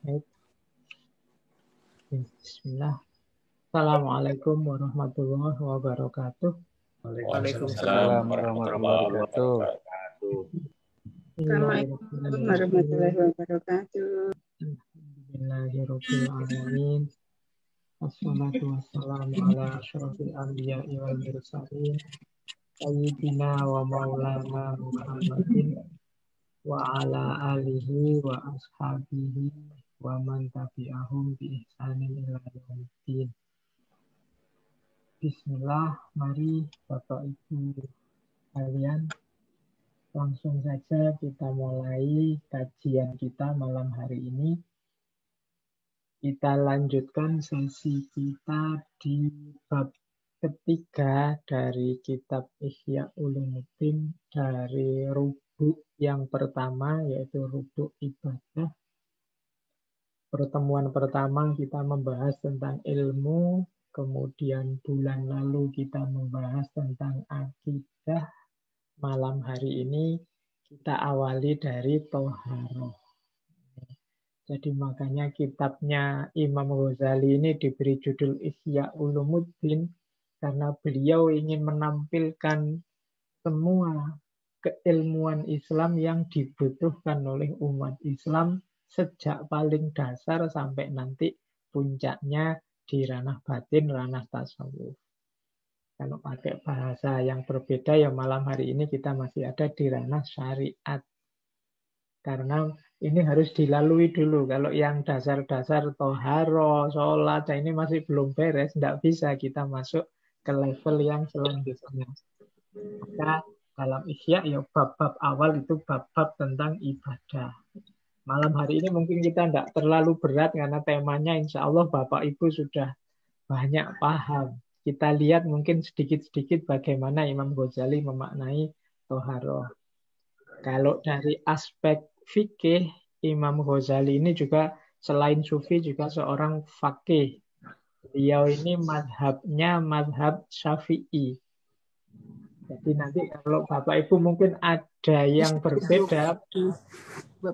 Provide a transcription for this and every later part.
Baik. Bismillah. Assalamualaikum warahmatullahi wabarakatuh. Waalaikumsalam warahmatullahi wabarakatuh. Assalamualaikum warahmatullahi wabarakatuh. Alhamdulillahirabbil alamin. Wassalatu wassalamu ala asyrofil anbiya'i wal mursalin. Sayyidina wa maulana Muhammadin wa ala alihi wa ashabihi wa man tabi'ahum bi ihsanin ila yaumiddin. Bismillah, mari Bapak Ibu kalian langsung saja kita mulai kajian kita malam hari ini. Kita lanjutkan sesi kita di bab ketiga dari kitab Ihya Ulumuddin dari rubuk yang pertama, yaitu rubuk ibadah. Pertemuan pertama kita membahas tentang ilmu, kemudian bulan lalu kita membahas tentang akidah. Malam hari ini kita awali dari Toharoh. Jadi makanya kitabnya Imam Ghazali ini diberi judul Ihya Ulumuddin karena beliau ingin menampilkan semua keilmuan Islam yang dibutuhkan oleh umat Islam sejak paling dasar sampai nanti puncaknya di ranah batin, ranah tasawuf. Kalau pakai bahasa yang berbeda ya malam hari ini kita masih ada di ranah syariat. Karena ini harus dilalui dulu. Kalau yang dasar-dasar toharo, sholat, ini masih belum beres. Tidak bisa kita masuk ke level yang selanjutnya. Maka dalam Ihya ya bab-bab awal itu bab-bab tentang ibadah. Malam hari ini mungkin kita tidak terlalu berat karena temanya insya Allah Bapak Ibu sudah banyak paham. Kita lihat mungkin sedikit-sedikit bagaimana Imam Ghazali memaknai toharo. Kalau dari aspek fikih, Imam Ghazali ini juga selain sufi juga seorang faqih. Beliau ini madhabnya madhab Syafi'i. Jadi nanti kalau Bapak Ibu mungkin ada yang berbeda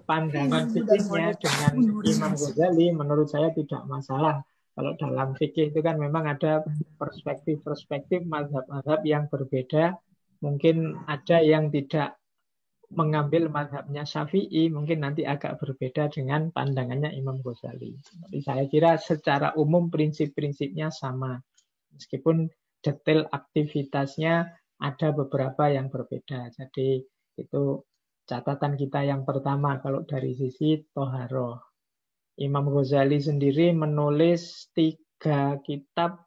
pandangan fikihnya dengan Imam Ghazali, menurut saya tidak masalah. Kalau dalam fikih itu kan memang ada perspektif-perspektif madhab-madhab yang berbeda. Mungkin ada yang tidak mengambil madhabnya Syafi'i, mungkin nanti agak berbeda dengan pandangannya Imam Ghazali. Tapi saya kira secara umum prinsip-prinsipnya sama. Meskipun detail aktivitasnya ada beberapa yang berbeda. Jadi itu catatan kita yang pertama kalau dari sisi toharoh. Imam Ghazali sendiri menulis 3 kitab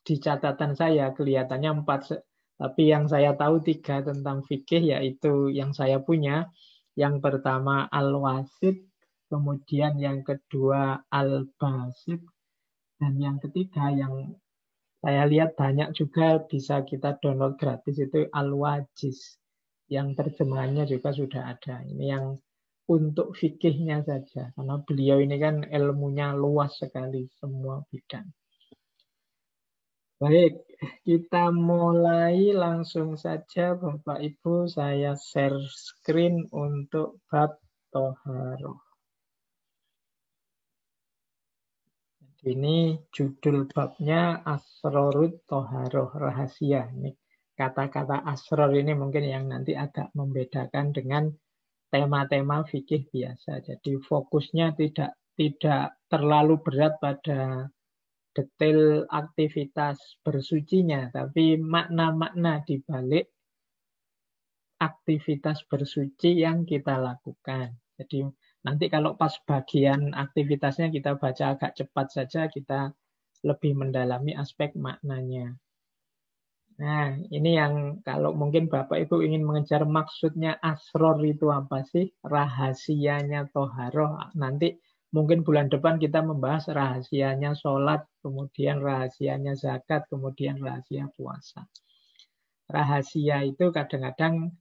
di catatan saya, kelihatannya 4, tapi yang saya tahu 3 tentang fikih, yaitu yang saya punya. Yang pertama Al-Wasit, kemudian yang kedua Al-Basit, dan yang ketiga yang saya lihat banyak juga bisa kita download gratis itu Al-Wajiz. Yang terjemahannya juga sudah ada. Ini yang untuk fikihnya saja, karena beliau ini kan ilmunya luas sekali, semua bidang. Baik, kita mulai langsung saja Bapak Ibu. Saya share screen untuk bab toharoh. Ini judul babnya Asrorut Toharoh, rahasia. Ini kata-kata asror ini mungkin yang nanti agak membedakan dengan tema-tema fikih biasa. Jadi fokusnya tidak terlalu berat pada detail aktivitas bersucinya, tapi makna-makna di balik aktivitas bersuci yang kita lakukan. Jadi nanti kalau pas bagian aktivitasnya kita baca agak cepat saja, kita lebih mendalami aspek maknanya. Nah, ini yang kalau mungkin Bapak Ibu ingin mengejar maksudnya asror itu apa sih? Rahasianya toharoh. Nanti mungkin bulan depan kita membahas rahasianya sholat, kemudian rahasianya zakat, kemudian rahasia puasa. Rahasia itu kadang-kadang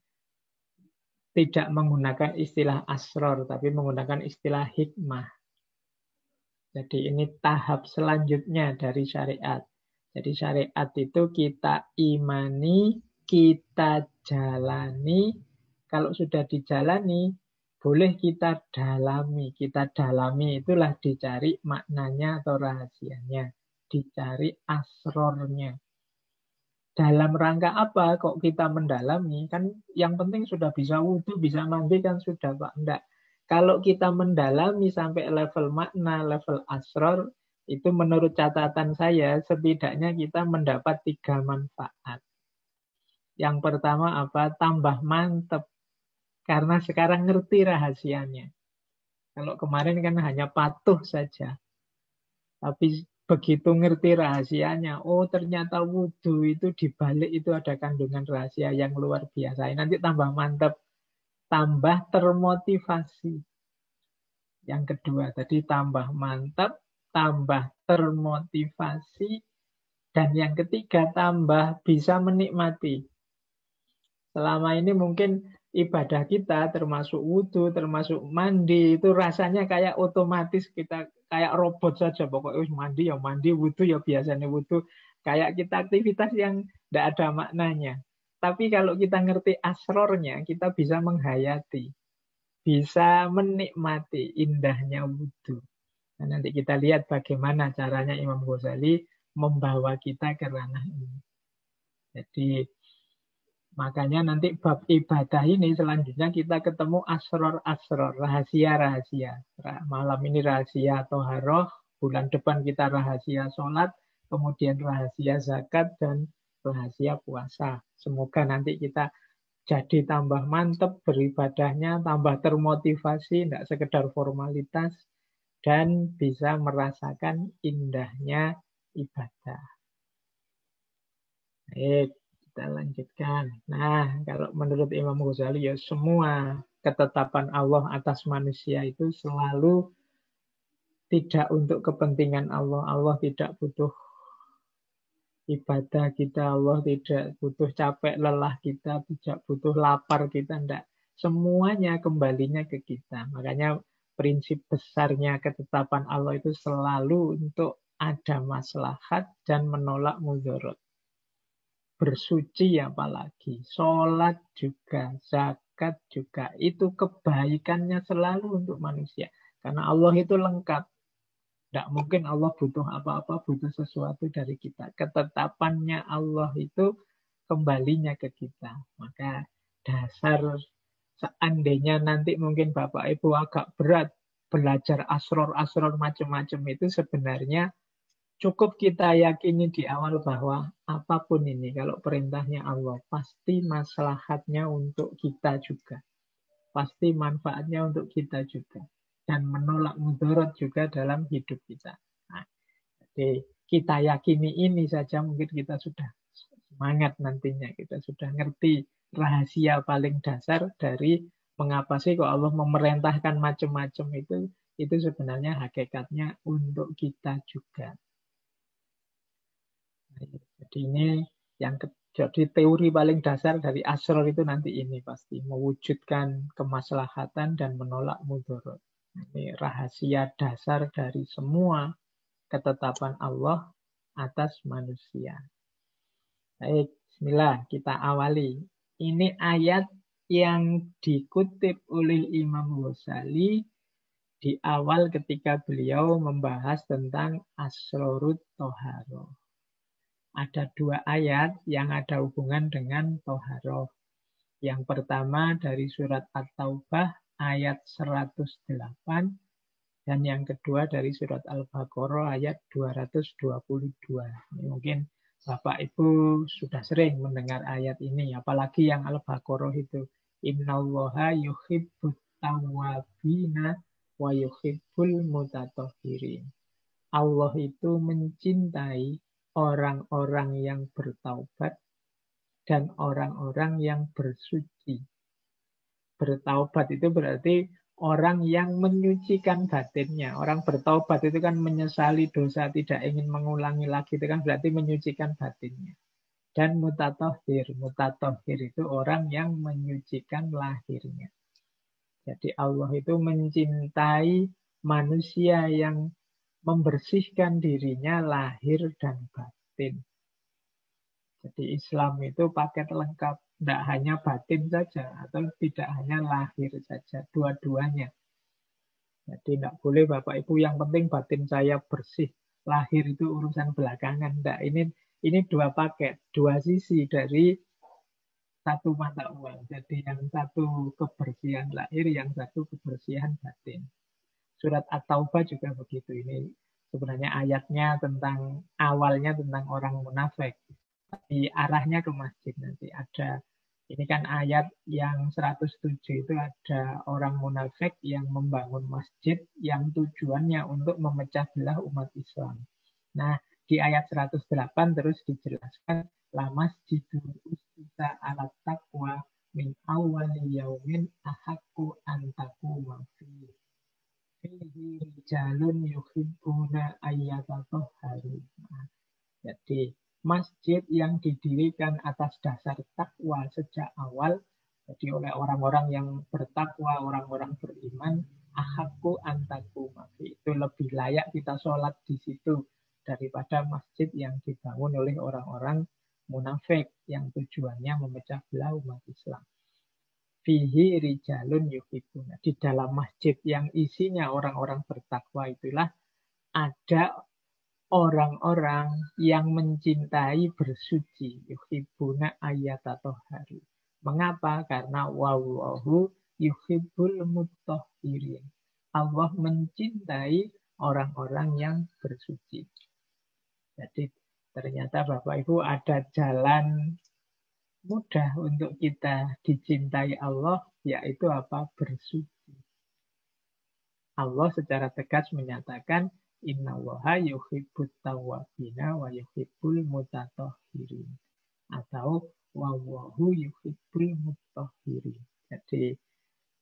tidak menggunakan istilah asror, tapi menggunakan istilah hikmah. Jadi ini tahap selanjutnya dari syariat. Jadi syariat itu kita imani, kita jalani. Kalau sudah dijalani, boleh kita dalami. Kita dalami itulah dicari maknanya atau rahasianya. Dicari asrornya. Dalam rangka apa kok kita mendalami? Kan yang penting sudah bisa wudhu, bisa mandi kan sudah Pak. Enggak. Kalau kita mendalami sampai level makna, level asror, itu menurut catatan saya setidaknya kita mendapat 3 manfaat. Yang pertama apa? Tambah mantep. Karena sekarang ngerti rahasianya. Kalau kemarin kan hanya patuh saja. Tapi begitu ngerti rahasianya, oh ternyata wudhu itu dibalik itu ada kandungan rahasia yang luar biasa. Nanti tambah mantap, tambah termotivasi. Yang kedua tadi tambah mantap, tambah termotivasi, dan yang ketiga tambah bisa menikmati. Selama ini mungkin ibadah kita termasuk wudhu, termasuk mandi, itu rasanya kayak otomatis kita kayak robot saja. Pokoknya mandi ya mandi, wudhu ya biasanya wudhu. Kayak kita aktivitas yang tidak ada maknanya. Tapi kalau kita ngerti asrornya, kita bisa menghayati. Bisa menikmati indahnya wudhu. Nah, nanti kita lihat bagaimana caranya Imam Ghazali membawa kita ke ranah ini. Jadi makanya nanti bab ibadah ini selanjutnya kita ketemu asror-asror, rahasia-rahasia. Malam ini rahasia Toharoh, bulan depan kita rahasia sholat, kemudian rahasia zakat, dan rahasia puasa. Semoga nanti kita jadi tambah mantep beribadahnya, tambah termotivasi, tidak sekedar formalitas, dan bisa merasakan indahnya ibadah. Baik. Kita lanjutkan. Nah, kalau menurut Imam Ghazali ya semua ketetapan Allah atas manusia itu selalu tidak untuk kepentingan Allah. Allah tidak butuh ibadah kita, Allah tidak butuh capek lelah kita, tidak butuh lapar kita, enggak. Semuanya kembalinya ke kita. Makanya prinsip besarnya ketetapan Allah itu selalu untuk ada maslahat dan menolak mudarat. Bersuci apalagi, sholat juga, zakat juga, itu kebaikannya selalu untuk manusia. Karena Allah itu lengkap. Tidak mungkin Allah butuh apa-apa, butuh sesuatu dari kita. Ketetapannya Allah itu kembalinya ke kita. Maka dasar seandainya nanti mungkin Bapak Ibu agak berat belajar asror-asror macam-macam itu sebenarnya cukup kita yakini di awal bahwa apapun ini, kalau perintahnya Allah, pasti maslahatnya untuk kita juga. Pasti manfaatnya untuk kita juga. Dan menolak mudarat juga dalam hidup kita. Nah, jadi kita yakini ini saja mungkin kita sudah semangat nantinya. Kita sudah ngerti rahasia paling dasar dari mengapa sih kok Allah memerintahkan macam-macam itu sebenarnya hakikatnya untuk kita juga. Jadi ini yang jadi teori paling dasar dari asror itu nanti ini pasti mewujudkan kemaslahatan dan menolak mudarat. Ini rahasia dasar dari semua ketetapan Allah atas manusia. Baik, bismillah kita awali. Ini ayat yang dikutip oleh Imam Ghazali di awal ketika beliau membahas tentang asrorut toharoh. Ada 2 ayat yang ada hubungan dengan toharoh. Yang pertama dari surat At-Taubah ayat 108 dan yang kedua dari surat Al-Baqarah ayat 222. Ini mungkin Bapak Ibu sudah sering mendengar ayat ini, apalagi yang Al-Baqarah itu. Innallaha yuhibbut tawwabina wa yuhibbul mutatahhirin. Allah itu mencintai orang-orang yang bertaubat dan orang-orang yang bersuci. Bertaubat itu berarti orang yang menyucikan batinnya. Orang bertaubat itu kan menyesali dosa, tidak ingin mengulangi lagi. Itu kan berarti menyucikan batinnya. Dan mutatahhir. Mutatahhir itu orang yang menyucikan lahirnya. Jadi Allah itu mencintai manusia yang membersihkan dirinya lahir dan batin. Jadi Islam itu paket lengkap. Tidak hanya batin saja, atau tidak hanya lahir saja, dua-duanya. Jadi tidak boleh Bapak Ibu yang penting batin saya bersih, lahir itu urusan belakangan. Tidak, ini dua paket, dua sisi dari satu mata uang. Jadi yang satu kebersihan lahir, yang satu kebersihan batin. Surat At-Taubah juga begitu. Ini sebenarnya ayatnya tentang awalnya tentang orang munafik. Tapi arahnya ke masjid nanti ada. Ini kan ayat yang 107 itu ada orang munafik yang membangun masjid yang tujuannya untuk memecah belah umat Islam. Nah, di ayat 108 terus dijelaskan la masjidul ustisa ala taqwa min awwali yaumin ahaqqu an taquma fihi rijalun yuhibbuna ayyatahharu. Jadi masjid yang didirikan atas dasar takwa sejak awal, jadi oleh orang-orang yang bertakwa, orang-orang beriman, ahaku antaku mafi, itu lebih layak kita sholat di situ daripada masjid yang dibangun oleh orang-orang munafik yang tujuannya memecah belah umat Islam. Fihi rijalun yuhibbuna. Di dalam masjid yang isinya orang-orang bertakwa itulah ada orang-orang yang mencintai bersuci, yuhibbuna ayyatahharu. Mengapa? Karena wallahu yuhibbul mutahhirin. Allah mencintai orang-orang yang bersuci. Jadi ternyata Bapak Ibu ada jalan mudah untuk kita dicintai Allah, yaitu apa? Bersuci. Allah secara tegas menyatakan innallaha yuhibbut tawwabina wa yuhibbul mutatahhirin. Atau wallahu yuhibbul mutahhirin. Jadi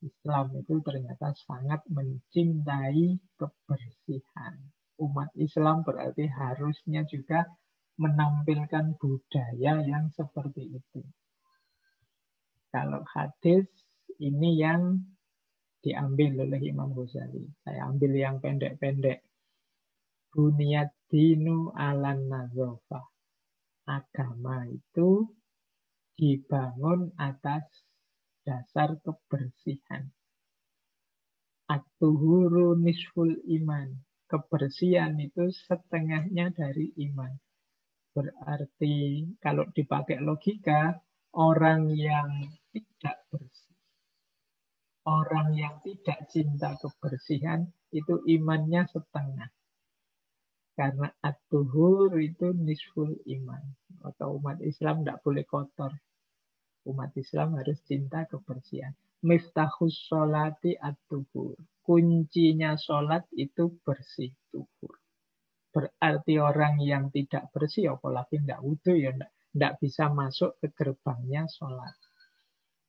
Islam itu ternyata sangat mencintai kebersihan. Umat Islam berarti harusnya juga menampilkan budaya yang seperti itu. Kalau hadis ini yang diambil oleh Imam Ghazali. Saya ambil yang pendek-pendek. Bunyad dinu alan nazofah. Agama itu dibangun atas dasar kebersihan. At-tuhuru nisful iman. Kebersihan itu setengahnya dari iman. Berarti kalau dipakai logika, orang yang tidak bersih, orang yang tidak cinta kebersihan, itu imannya setengah. Karena at-tuhur itu nisful iman. Atau umat Islam tidak boleh kotor. Umat Islam harus cinta kebersihan. Miftahus sholati at-tuhur. Kuncinya sholat itu bersih, tuhur. Berarti orang yang tidak bersih, apalagi tidak wudhu, ya tidak bisa masuk ke gerbangnya sholat.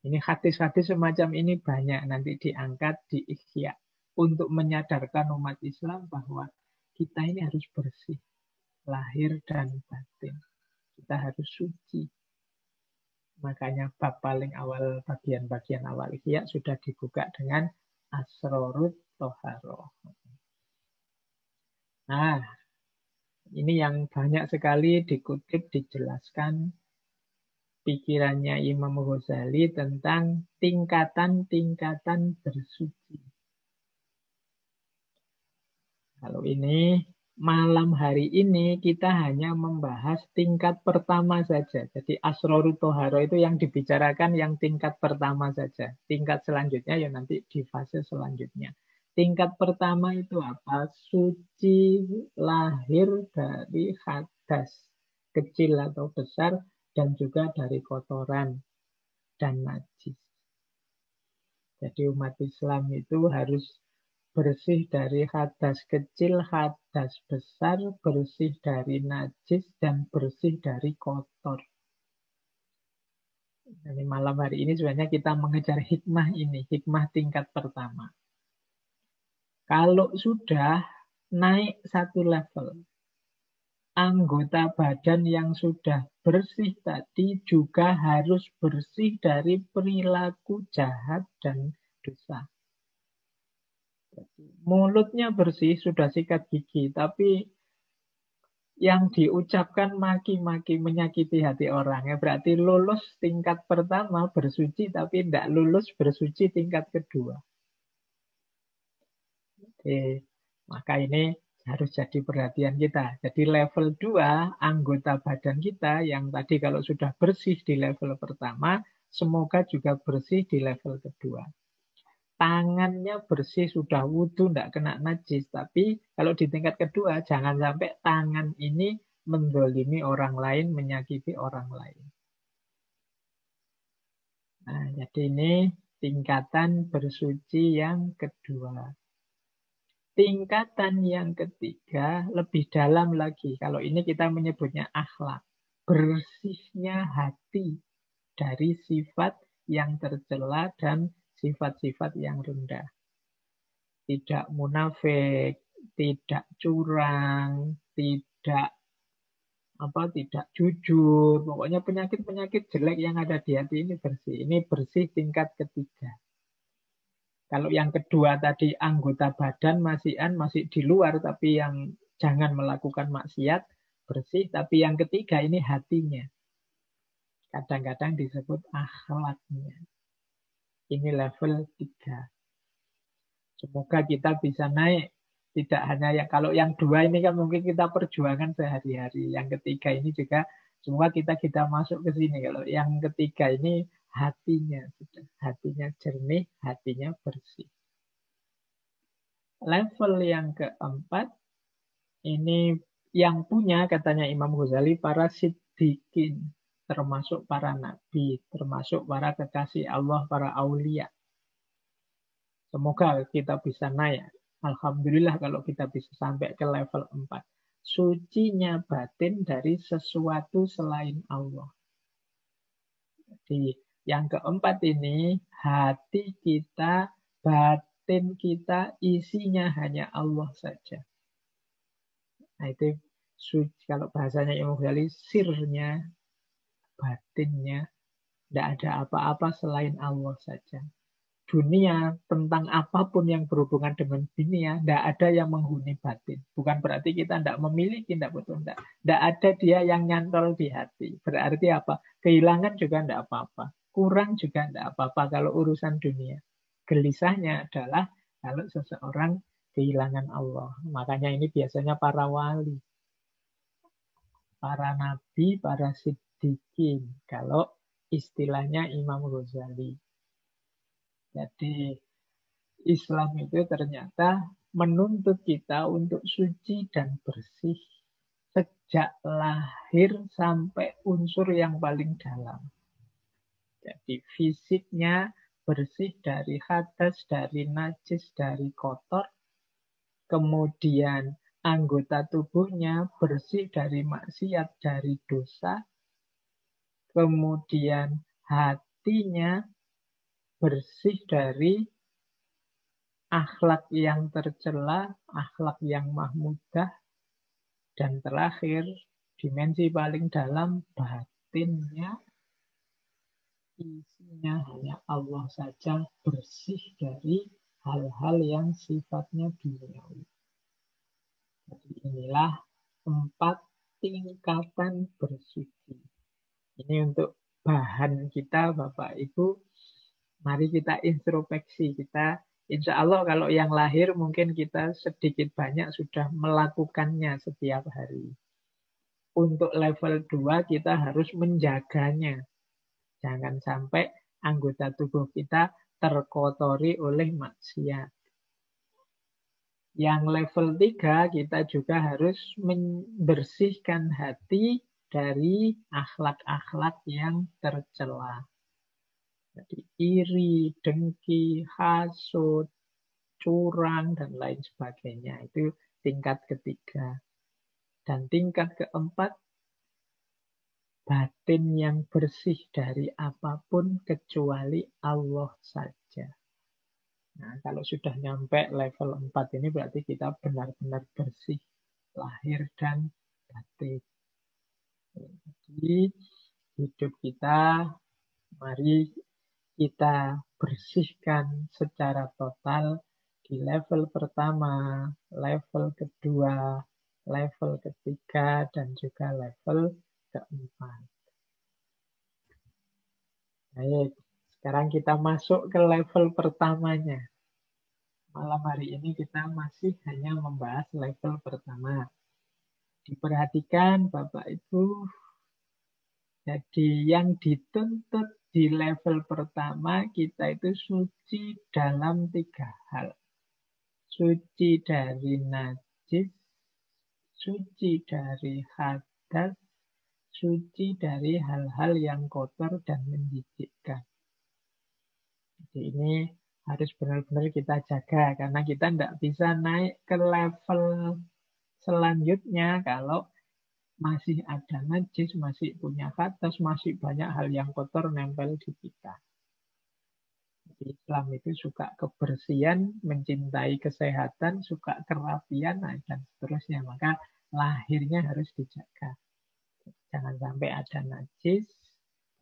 Ini hadis-hadis semacam ini banyak nanti diangkat di Ihya. Untuk menyadarkan umat Islam bahwa kita ini harus bersih, lahir dan batin. Kita harus suci. Makanya bab paling awal, bagian-bagian awal Ihya sudah dibuka dengan asrorut toharoh. Nah, ini yang banyak sekali dikutip, dijelaskan pikirannya Imam Ghazali tentang tingkatan-tingkatan bersuci. Kalau ini malam hari ini kita hanya membahas tingkat pertama saja. Jadi asrorut toharo itu yang dibicarakan yang tingkat pertama saja. Tingkat selanjutnya ya nanti di fase selanjutnya. Tingkat pertama itu apa? Suci lahir dari hadas kecil atau besar dan juga dari kotoran dan najis. Jadi umat Islam itu harus bersih dari hadas kecil, hadas besar, bersih dari najis, dan bersih dari kotor. Jadi malam hari ini sebenarnya kita mengejar hikmah ini, hikmah tingkat pertama. Kalau sudah naik satu level, anggota badan yang sudah bersih tadi juga harus bersih dari perilaku jahat dan dosa. Mulutnya bersih, sudah sikat gigi, tapi yang diucapkan maki-maki menyakiti hati orang. Ya berarti lulus tingkat pertama bersuci tapi tidak lulus bersuci tingkat kedua. Oke, maka ini harus jadi perhatian kita. Jadi level 2 anggota badan kita yang tadi kalau sudah bersih di level pertama, semoga juga bersih di level kedua. Tangannya bersih, sudah wudhu, tidak kena najis. Tapi kalau di tingkat kedua, jangan sampai tangan ini mendolimi orang lain, menyakiti orang lain. Nah, jadi ini tingkatan bersuci yang kedua. Tingkatan yang ketiga lebih dalam lagi. Kalau ini kita menyebutnya akhlak. Bersihnya hati dari sifat yang tercela dan sifat-sifat yang rendah. Tidak munafik, tidak curang, tidak jujur. Pokoknya penyakit-penyakit jelek yang ada di hati ini bersih. Ini bersih tingkat ketiga. Kalau yang kedua tadi anggota badan masih di luar, tapi yang jangan melakukan maksiat, bersih. Tapi yang ketiga ini hatinya. Kadang-kadang disebut akhlaknya. Ini level 3. Semoga kita bisa naik. Tidak hanya yang kalau yang dua ini kan mungkin kita perjuangan sehari-hari. Yang ketiga ini juga semua kita masuk ke sini. Kalau yang ketiga ini hatinya, hatinya jernih, hatinya bersih. Level yang keempat ini yang punya katanya Imam Ghazali para siddiqin, termasuk para nabi, termasuk para kekasih Allah, para aulia. Semoga kita bisa naik. Alhamdulillah kalau kita bisa sampai ke level 4. Sucinya batin dari sesuatu selain Allah. Jadi yang keempat ini, hati kita, batin kita, isinya hanya Allah saja. Nah itu suci, kalau bahasanya Imam Ghazali, sirnya, batinnya, tidak ada apa-apa selain Allah saja. Dunia, tentang apapun yang berhubungan dengan dunia, tidak ada yang menghuni batin. Bukan berarti kita tidak memiliki, tidak betul. Tidak ada dia yang nyantol di hati. Berarti apa? Kehilangan juga tidak apa-apa. Kurang juga tidak apa-apa kalau urusan dunia. Gelisahnya adalah kalau seseorang kehilangan Allah. Makanya ini biasanya para wali, para nabi, para siddiqin. Kalau istilahnya Imam Ghazali. Jadi Islam itu ternyata menuntut kita untuk suci dan bersih sejak lahir sampai unsur yang paling dalam. Jadi fisiknya bersih dari hadas, dari najis, dari kotor. Kemudian anggota tubuhnya bersih dari maksiat, dari dosa. Kemudian hatinya bersih dari akhlak yang tercela, akhlak yang mahmudah, dan terakhir, dimensi paling dalam, batinnya, isinya hanya Allah saja, bersih dari hal-hal yang sifatnya duniawi. Jadi inilah 4 tingkatan bersuci. Ini untuk bahan kita, Bapak Ibu. Mari kita introspeksi, insya Allah kalau yang lahir mungkin kita sedikit banyak sudah melakukannya setiap hari. Untuk level 2 kita harus menjaganya. Jangan sampai anggota tubuh kita terkotori oleh maksiat. Yang level 3 kita juga harus membersihkan hati dari akhlak-akhlak yang tercela. Jadi iri, dengki, hasut, curang, dan lain sebagainya. Itu tingkat ketiga. Dan tingkat keempat, batin yang bersih dari apapun kecuali Allah saja. Nah, kalau sudah nyampe level 4 ini berarti kita benar-benar bersih, lahir dan batin. Jadi, hidup kita, mari kita bersihkan secara total di level pertama, level kedua, level ketiga, dan juga level keempat. Baik, sekarang kita masuk ke level pertamanya. Malam hari ini kita masih hanya membahas level pertama. Diperhatikan Bapak Ibu, jadi yang dituntut di level pertama kita itu suci dalam 3 hal. Suci dari najis, suci dari hadas, suci dari hal-hal yang kotor dan menjijikkan. Jadi ini harus benar-benar kita jaga, karena kita tidak bisa naik ke level selanjutnya kalau masih ada najis, masih punya hadas, masih banyak hal yang kotor nempel di kita. Islam itu suka kebersihan, mencintai kesehatan, suka kerapian, dan seterusnya. Maka lahirnya harus dijaga. Jangan sampai ada najis,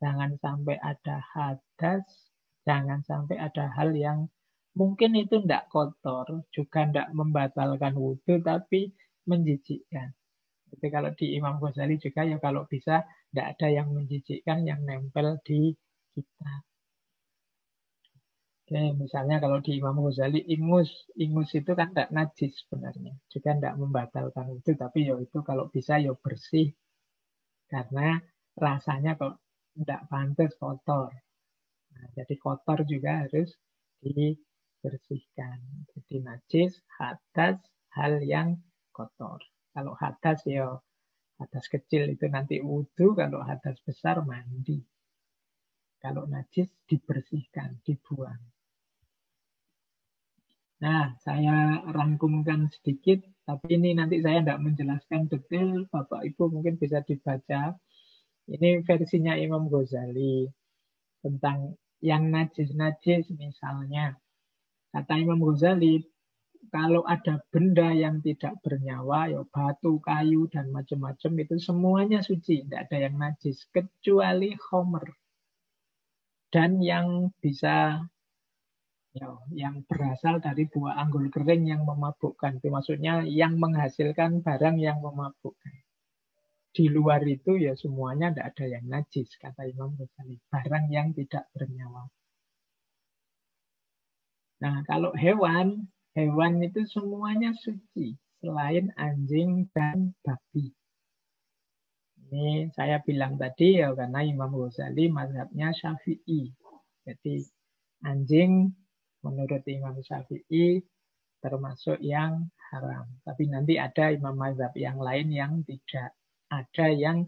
jangan sampai ada hadas, jangan sampai ada hal yang mungkin itu tidak kotor, juga tidak membatalkan wudhu, tapi menjijikkan. Jadi kalau di Imam Ghazali juga ya kalau bisa tidak ada yang menjijikkan yang nempel di kita. Oke, misalnya kalau di Imam Ghazali ingus itu kan tidak najis sebenarnya, juga tidak membatalkan itu, tapi ya itu kalau bisa ya bersih, karena rasanya kok tidak pantas kotor. Nah, jadi kotor juga harus dibersihkan. Jadi najis, hadas, hal yang kotor. Kalau hadas ya hadas kecil itu nanti wudhu, kalau hadas besar mandi. Kalau najis dibersihkan, dibuang. Nah, saya rangkumkan sedikit, tapi ini nanti saya tidak menjelaskan detail, Bapak Ibu mungkin bisa dibaca. Ini versinya Imam Ghazali tentang yang najis-najis misalnya. Kata Imam Ghazali, kalau ada benda yang tidak bernyawa, ya batu, kayu, dan macam-macam itu semuanya suci, tidak ada yang najis, kecuali khomer. Dan yang bisa yang berasal dari buah anggur kering yang memabukkan. Itu maksudnya yang menghasilkan barang yang memabukkan. Di luar itu ya semuanya tidak ada yang najis, kata Imam Ghazali. Barang yang tidak bernyawa. Nah, kalau hewan itu semuanya suci. Selain anjing dan babi. Ini saya bilang tadi ya karena Imam Ghazali mazhabnya Syafi'i. Jadi anjing menurut Imam Syafi'i termasuk yang haram. Tapi nanti ada imam mazhab yang lain yang tidak. Ada yang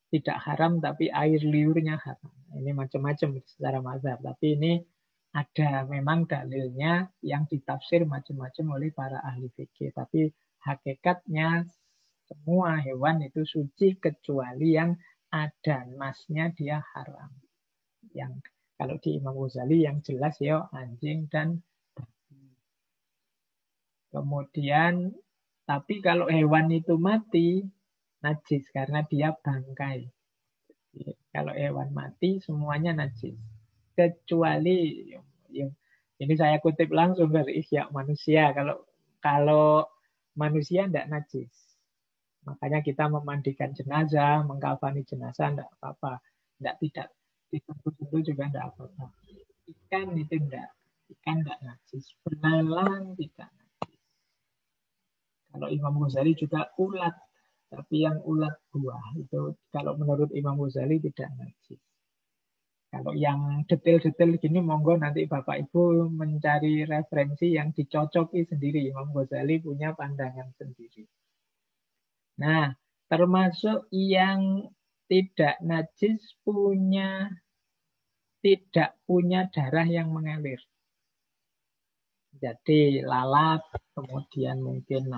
tidak haram tapi air liurnya haram. Ini macam-macam secara mazhab. Tapi ini ada memang dalilnya yang ditafsir macam-macam oleh para ahli fikih. Tapi hakikatnya semua hewan itu suci kecuali yang ada nasnya dia haram. Yang kalau di Imam Ghazali yang jelas ya anjing dan babi. Kemudian, tapi kalau hewan itu mati, najis karena dia bangkai. Jadi, kalau hewan mati semuanya najis. Kecuali, ini saya kutip langsung dari Ihya Manusia. Kalau manusia tidak najis. Makanya kita memandikan jenazah, mengkafani jenazah tidak apa-apa. Tidak disentuh-sentuh juga tidak apa-apa. Ikan itu tidak. Ikan tidak najis. Belalang tidak najis. Kalau Imam Ghazali juga ulat. Tapi yang ulat buah itu kalau menurut Imam Ghazali tidak najis. Kalau yang detail-detail gini monggo nanti Bapak Ibu mencari referensi yang dicocoki sendiri. Imam Ghazali punya pandangan sendiri. Nah, termasuk yang tidak najis tidak punya darah yang mengalir. Jadi lalat, kemudian mungkin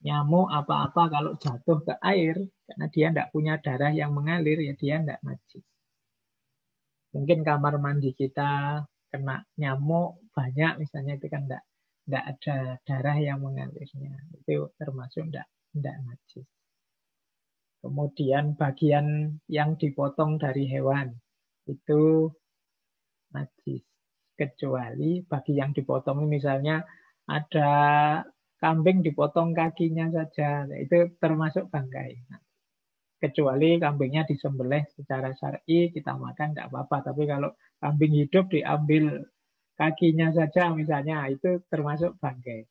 nyamuk apa-apa kalau jatuh ke air, karena dia tidak punya darah yang mengalir, ya dia tidak najis. Mungkin kamar mandi kita kena nyamuk banyak, misalnya itu kan tidak ada darah yang mengalirnya. Itu termasuk tidak najis. Kemudian bagian yang dipotong dari hewan, itu najis. Kecuali bagi yang dipotong misalnya ada kambing dipotong kakinya saja, itu termasuk bangkai. Kecuali kambingnya disembelih secara syar'i, kita makan tidak apa-apa. Tapi kalau kambing hidup diambil kakinya saja misalnya, itu termasuk bangkai.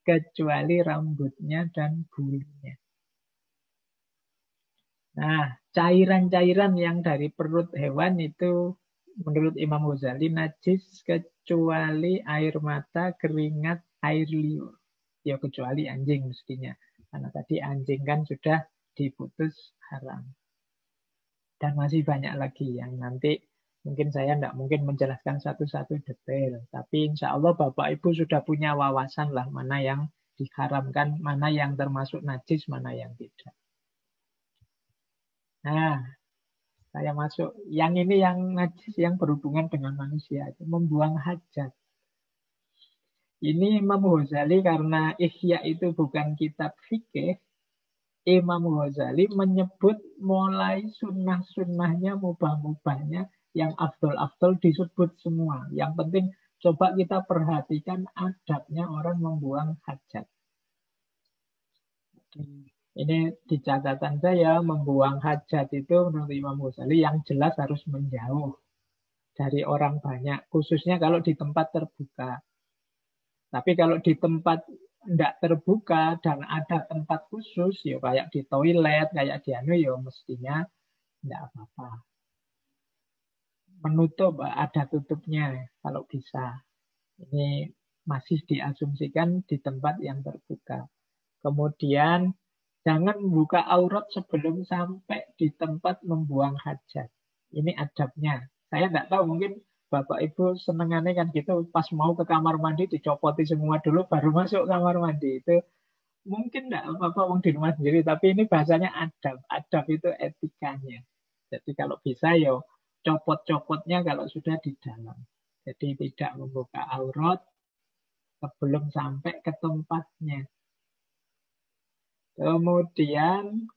Kecuali rambutnya dan bulunya. Nah, cairan-cairan yang dari perut hewan itu menurut Imam Ghazali najis kecuali air mata, keringat, air liur. Ya kecuali anjing mestinya. Karena tadi anjing kan sudah diputus haram. Dan masih banyak lagi yang nanti mungkin saya tidak mungkin menjelaskan satu-satu detail. Tapi insya Allah Bapak Ibu sudah punya wawasan lah mana yang diharamkan, mana yang termasuk najis, mana yang tidak. Nah, saya masuk. Yang ini yang najis yang berhubungan dengan manusia. Itu membuang hajat. Ini Imam Ghazali karena Ihya itu bukan kitab fikih. Imam Ghazali menyebut mulai sunnah-sunnahnya, mubah-mubahnya, yang afdol-afdol disebut semua. Yang penting coba kita perhatikan adabnya orang membuang hajat. Ini di catatan saya, membuang hajat itu menurut Imam Ghazali yang jelas harus menjauh dari orang banyak, khususnya kalau di tempat terbuka. Tapi kalau di tempat tidak terbuka dan ada tempat khusus, ya kayak di toilet, kayak di ya mestinya tidak apa-apa. Menutup, ada tutupnya kalau bisa. Ini masih diasumsikan di tempat yang terbuka. Kemudian jangan buka aurat sebelum sampai di tempat membuang hajat. Ini adabnya. Saya tidak tahu, mungkin Bapak Ibu senengannya kan gitu, pas mau ke kamar mandi dicopoti semua dulu baru masuk kamar mandi. Itu mungkin tidak apa-apa di rumah sendiri, tapi ini bahasanya adab. Adab itu etikanya. Jadi kalau bisa ya copot-copotnya kalau sudah di dalam. Jadi tidak membuka aurat sebelum sampai ke tempatnya. Kemudian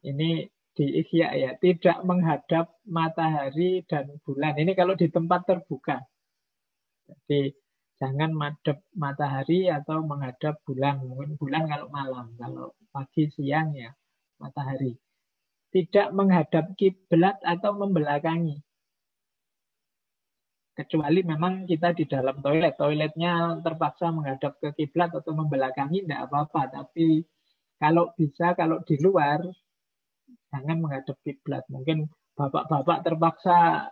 ini di Ihya ya, tidak menghadap matahari dan bulan. Ini kalau di tempat terbuka. Jadi jangan madhep matahari atau menghadap bulan. Mungkin bulan kalau malam, kalau pagi siang ya matahari. Tidak menghadap kiblat atau membelakangi. Kecuali memang kita di dalam toilet. Toiletnya terpaksa menghadap ke kiblat atau membelakangi, tidak apa-apa. Tapi kalau bisa, kalau di luar, jangan menghadap kiblat. Mungkin bapak-bapak terpaksa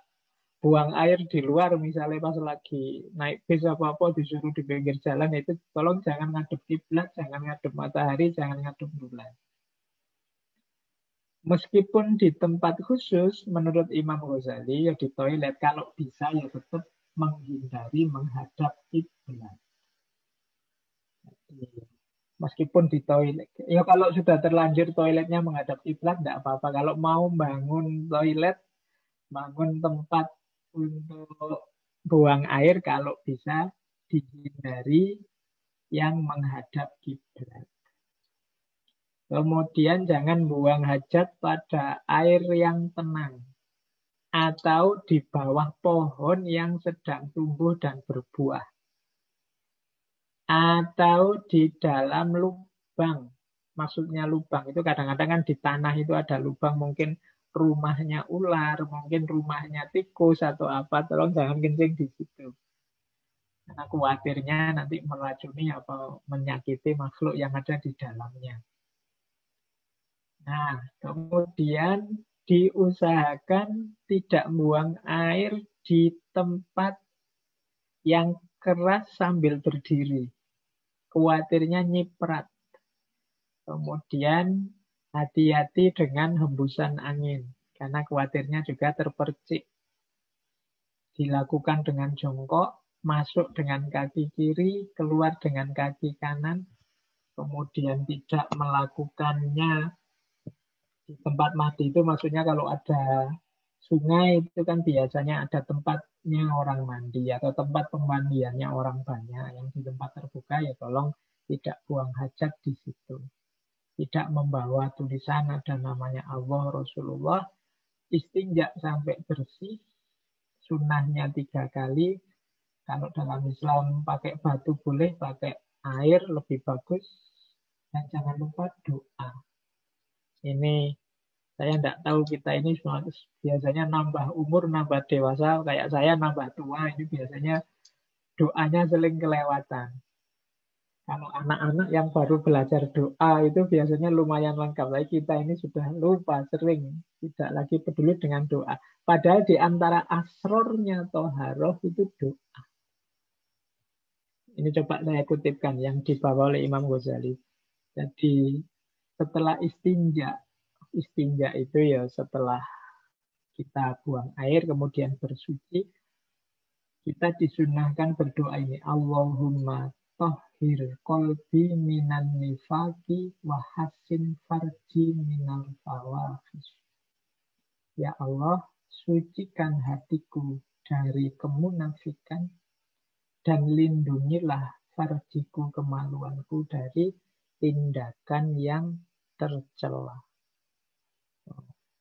buang air di luar, misalnya pas lagi naik bis apa-apa disuruh di pinggir jalan, itu tolong jangan ngadep kiblat, jangan ngadep matahari, jangan ngadep bulan. Meskipun di tempat khusus, menurut Imam Ghazali, ya di toilet, kalau bisa ya tetap menghindari menghadap kiblat. Meskipun di toilet, ya kalau sudah terlanjur toiletnya menghadap kiblat, tidak apa-apa. Kalau mau bangun toilet, bangun tempat untuk buang air, kalau bisa dihindari yang menghadap kiblat. Kemudian jangan buang hajat pada air yang tenang atau di bawah pohon yang sedang tumbuh dan berbuah. Atau di dalam lubang. Maksudnya lubang itu kadang-kadang kan di tanah itu ada lubang, mungkin rumahnya ular, mungkin rumahnya tikus atau apa. Tolong jangan kencing di situ. Karena khawatirnya nanti meracuni atau menyakiti makhluk yang ada di dalamnya. Nah, kemudian diusahakan tidak buang air di tempat yang keras sambil berdiri. Khawatirnya nyiprat. Kemudian hati-hati dengan hembusan angin. Karena khawatirnya juga terpercik. Dilakukan dengan jongkok, masuk dengan kaki kiri, keluar dengan kaki kanan. Kemudian tidak melakukannya di tempat mandi itu, maksudnya kalau ada sungai itu kan biasanya ada tempatnya orang mandi atau tempat pemandiannya orang banyak. Yang di tempat terbuka ya tolong tidak buang hajat di situ. Tidak membawa tulisan ada namanya Allah, Rasulullah. Istinja sampai bersih. Sunnahnya 3 kali. Kalau dalam Islam pakai batu boleh, pakai air lebih bagus. Dan jangan lupa doa. Ini saya tidak tahu kita ini biasanya nambah umur, nambah dewasa, kayak saya nambah tua, ini biasanya doanya sering kelewatan. Kalau anak-anak yang baru belajar doa itu biasanya lumayan lengkap. Tapi kita ini sudah lupa, sering tidak lagi peduli dengan doa. Padahal di antara asrornya toharoh itu doa. Ini coba saya kutipkan yang dibawa oleh Imam Ghazali. Jadi setelah istinja itu ya setelah kita buang air kemudian bersuci, kita disunahkan berdoa ini, Allahumma tahhir qalbi minan nifaqi wa hasin farji minal fawahish. Ya Allah, sucikan hatiku dari kemunafikan dan lindungilah farjiku, kemaluanku, dari tindakan yang tercela.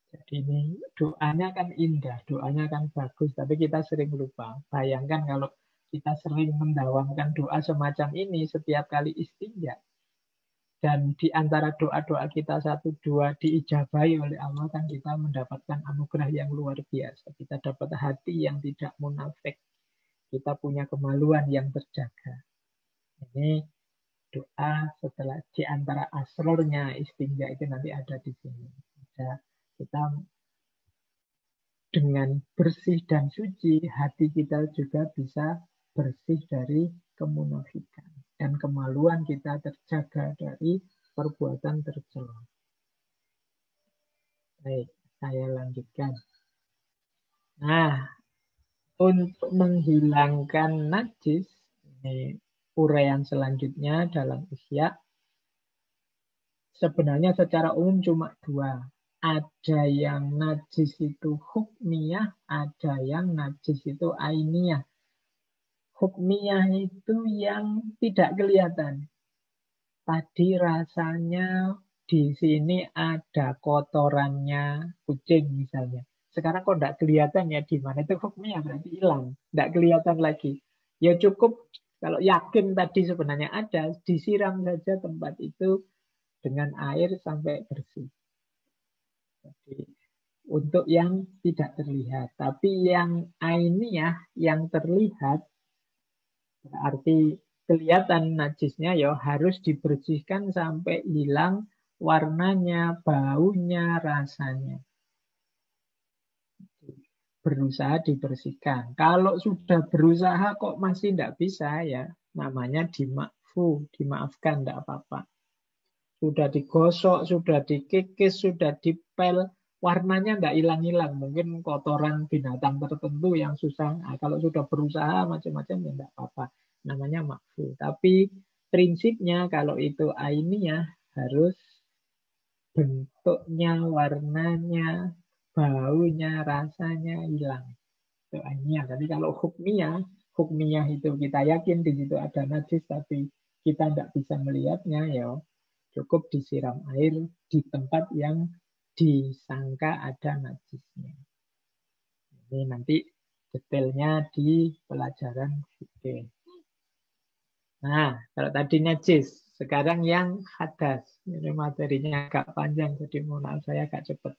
Jadi ini doanya kan indah, doanya kan bagus, tapi kita sering lupa. Bayangkan kalau kita sering mendawamkan doa semacam ini setiap kali istinja. Dan di antara doa-doa kita 1-2 diijabahi oleh Allah, kan kita mendapatkan anugerah yang luar biasa. Kita dapat hati yang tidak munafik. Kita punya kemaluan yang terjaga. Ini doa setelah di antara asrornya istinja itu nanti ada di sini. Kita dengan bersih dan suci, hati kita juga bisa bersih dari kemunafikan. Dan kemaluan kita terjaga dari perbuatan tercela. Baik, saya lanjutkan. Nah, untuk menghilangkan najis, ini uraian selanjutnya dalam Ihya, sebenarnya secara umum cuma 2. Ada yang najis itu hukmiyah, ada yang najis itu ainiyah. Hukmiyah itu yang tidak kelihatan. Tadi rasanya di sini ada kotorannya kucing misalnya. Sekarang kok tidak kelihatan ya di mana, itu hukmiyah, berarti hilang. Tidak kelihatan lagi. Ya cukup kalau yakin tadi sebenarnya ada, disiram saja tempat itu dengan air sampai bersih. Jadi, untuk yang tidak terlihat. Tapi yang ainiyah, yang terlihat, berarti kelihatan najisnya ya harus dibersihkan sampai hilang warnanya, baunya, rasanya. Berusaha dibersihkan. Kalau sudah berusaha kok masih tidak bisa, ya namanya dimaafkan, tidak apa-apa. Sudah digosok, sudah dikikis, sudah dipel, warnanya tidak hilang-hilang. Mungkin kotoran binatang tertentu yang susah. Nah, kalau sudah berusaha macam-macam ya tidak apa-apa. Namanya makfu. Tapi prinsipnya kalau itu ainiyah harus bentuknya, warnanya, baunya, rasanya hilang. Itu ainiyah. Tapi kalau hukmiyah itu kita yakin di situ ada najis tapi kita tidak bisa melihatnya, ya cukup disiram air di tempat yang disangka ada najisnya. Ini nanti detailnya di pelajaran fikih. Nah, kalau tadi najis, sekarang yang hadas. Ini materinya agak panjang, jadi mohon saya agak cepat.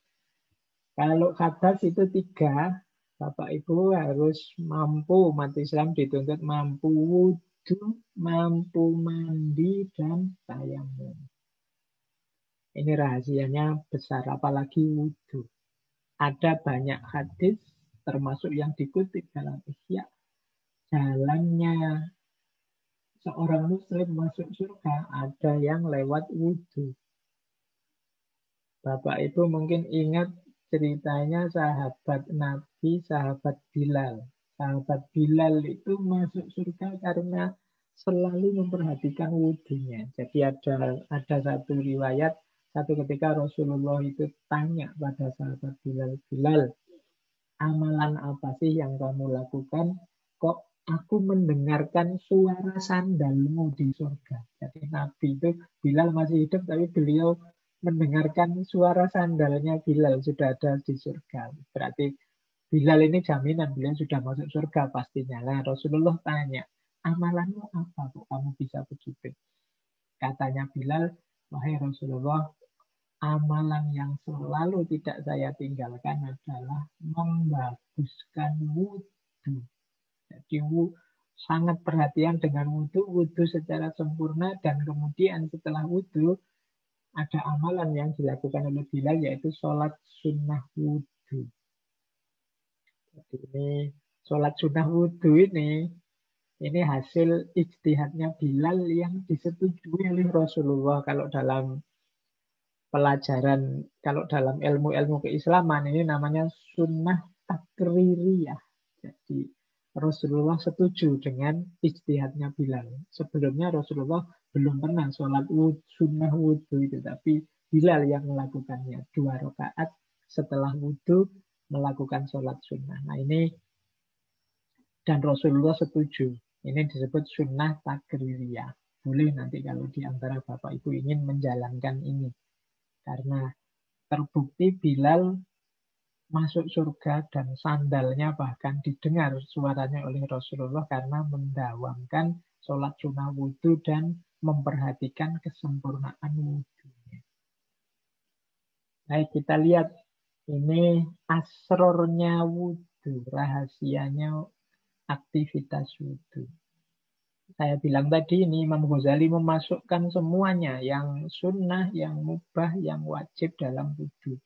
Kalau hadas itu 3, Bapak Ibu harus mampu, umat Islam dituntut mampu wudu, mampu mandi, dan tayamum. Ini rahasianya besar, apalagi wudhu. Ada banyak hadis, termasuk yang dikutip dalam Ihya. Jalannya seorang muslim masuk surga, ada yang lewat wudhu. Bapak Ibu mungkin ingat ceritanya sahabat Nabi, sahabat Bilal. Sahabat Bilal itu masuk surga karena selalu memperhatikan wudhunya. Jadi ada satu riwayat, satu ketika Rasulullah itu tanya pada sahabat Bilal, Bilal, amalan apa sih yang kamu lakukan? Kok aku mendengarkan suara sandalmu di surga? Jadi Nabi itu, Bilal masih hidup, tapi beliau mendengarkan suara sandalnya Bilal sudah ada di surga. Berarti Bilal ini jaminan beliau sudah masuk surga pastinya. Nah, Rasulullah tanya, amalanmu apa kok kamu bisa begitu? Katanya Bilal, wahai Rasulullah, amalan yang selalu tidak saya tinggalkan adalah membaguskan wudhu. Jadi sangat perhatian dengan wudhu secara sempurna, dan kemudian setelah wudhu ada amalan yang dilakukan oleh Bilal, yaitu sholat sunnah wudhu. Jadi ini sholat sunnah wudhu ini hasil ijtihadnya Bilal yang disetujui oleh Rasulullah. Kalau dalam pelajaran, kalau dalam ilmu-ilmu keislaman ini namanya sunnah takririyah. Jadi Rasulullah setuju dengan ijtihadnya Bilal. Sebelumnya Rasulullah belum pernah sholat sunnah wudhu itu, tapi Bilal yang melakukannya 2 rakaat setelah wudhu melakukan sholat sunnah. Nah ini, dan Rasulullah setuju. Ini disebut sunnah takririyah. Boleh nanti kalau di antara Bapak Ibu ingin menjalankan ini. Karena terbukti Bilal masuk surga dan sandalnya bahkan didengar suaranya oleh Rasulullah karena mendawamkan sholat sunnah wudhu dan memperhatikan kesempurnaan wudhunya. Baik, kita lihat ini asrornya wudhu, rahasianya aktivitas wudhu. Saya bilang tadi ini Imam Ghazali memasukkan semuanya, yang sunnah, yang mubah, yang wajib dalam wudhu.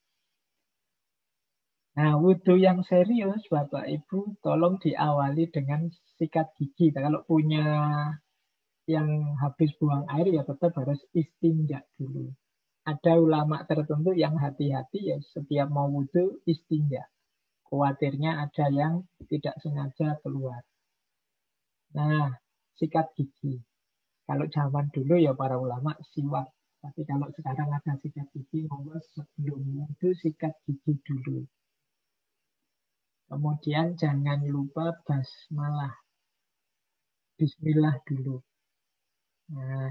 Nah, wudhu yang serius, Bapak Ibu, tolong diawali dengan sikat gigi. Kalau punya yang habis buang air, ya tetap harus istinja dulu. Ada ulama tertentu yang hati-hati, ya setiap mau wudhu istinja. Khawatirnya ada yang tidak sengaja keluar. Nah, sikat gigi. Kalau zaman dulu ya para ulama siwak. Tapi kalau sekarang ada sikat gigi, monggo sebelum wudhu sikat gigi dulu. Kemudian jangan lupa basmalah. Bismillah dulu. Nah,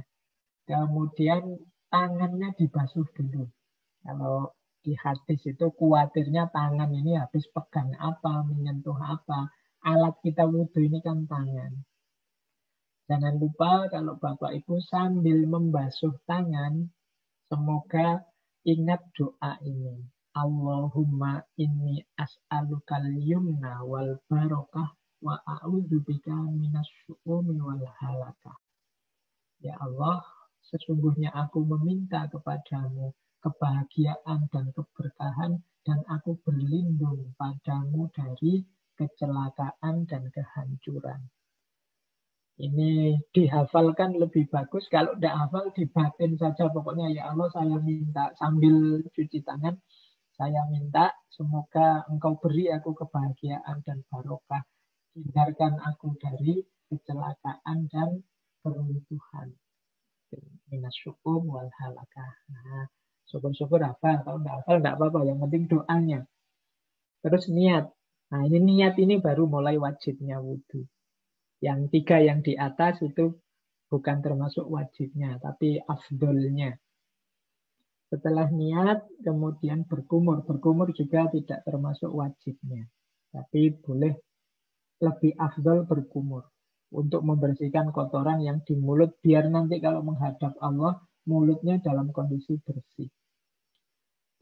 kemudian tangannya dibasuh dulu. Kalau di hadis itu khawatirnya tangan ini habis pegang apa, menyentuh apa. Alat kita wudhu ini kan tangan. Jangan lupa kalau Bapak Ibu sambil membasuh tangan, semoga ingat doa ini. Allahumma inni as'alukal yumna wal barokah wa a'udzubika minas syu'umi wal halakah. Ya Allah, sesungguhnya aku meminta kepadamu kebahagiaan dan keberkahan, dan aku berlindung padamu dari kecelakaan dan kehancuran. Ini dihafalkan lebih bagus. Kalau tidak hafal, dibatin saja. Pokoknya ya Allah, saya minta sambil cuci tangan, saya minta semoga engkau beri aku kebahagiaan dan barokah. Hindarkan aku dari kecelakaan dan keruntuhan. Minas syukum wal halakah. Nah, syukur-syukur hafal. Kalau tidak hafal, tidak apa-apa. Yang penting doanya. Terus niat. Nah, ini niat ini baru mulai wajibnya wudhu. Yang 3 yang di atas itu bukan termasuk wajibnya, tapi afdolnya. Setelah niat, kemudian berkumur. Berkumur juga tidak termasuk wajibnya. Tapi boleh lebih afdol berkumur. Untuk membersihkan kotoran yang di mulut, biar nanti kalau menghadap Allah, mulutnya dalam kondisi bersih.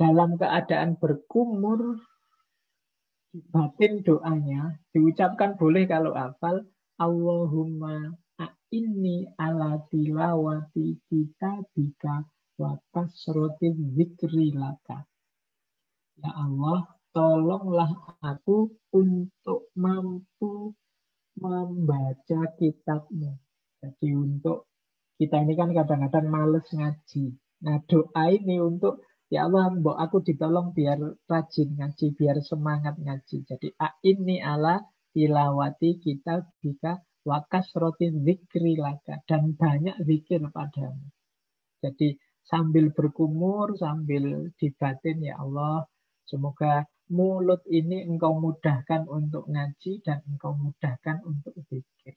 Dalam keadaan berkumur, batin doanya, diucapkan boleh kalau hafal, Allahumma a'inni ala tilawati kitabika wa kasroti zikri laka. Ya Allah, tolonglah aku untuk mampu membaca kitabmu. Jadi untuk kita ini kan kadang-kadang males ngaji. Nah, doa ini untuk ya Allah, mbok aku ditolong biar rajin ngaji, biar semangat ngaji. Jadi a'inni ala tilawati kitabika wa kasroti zikri laka, dan banyak zikir padamu. Jadi sambil berkumur, sambil dibatin, ya Allah, semoga mulut ini engkau mudahkan untuk ngaji dan engkau mudahkan untuk zikir.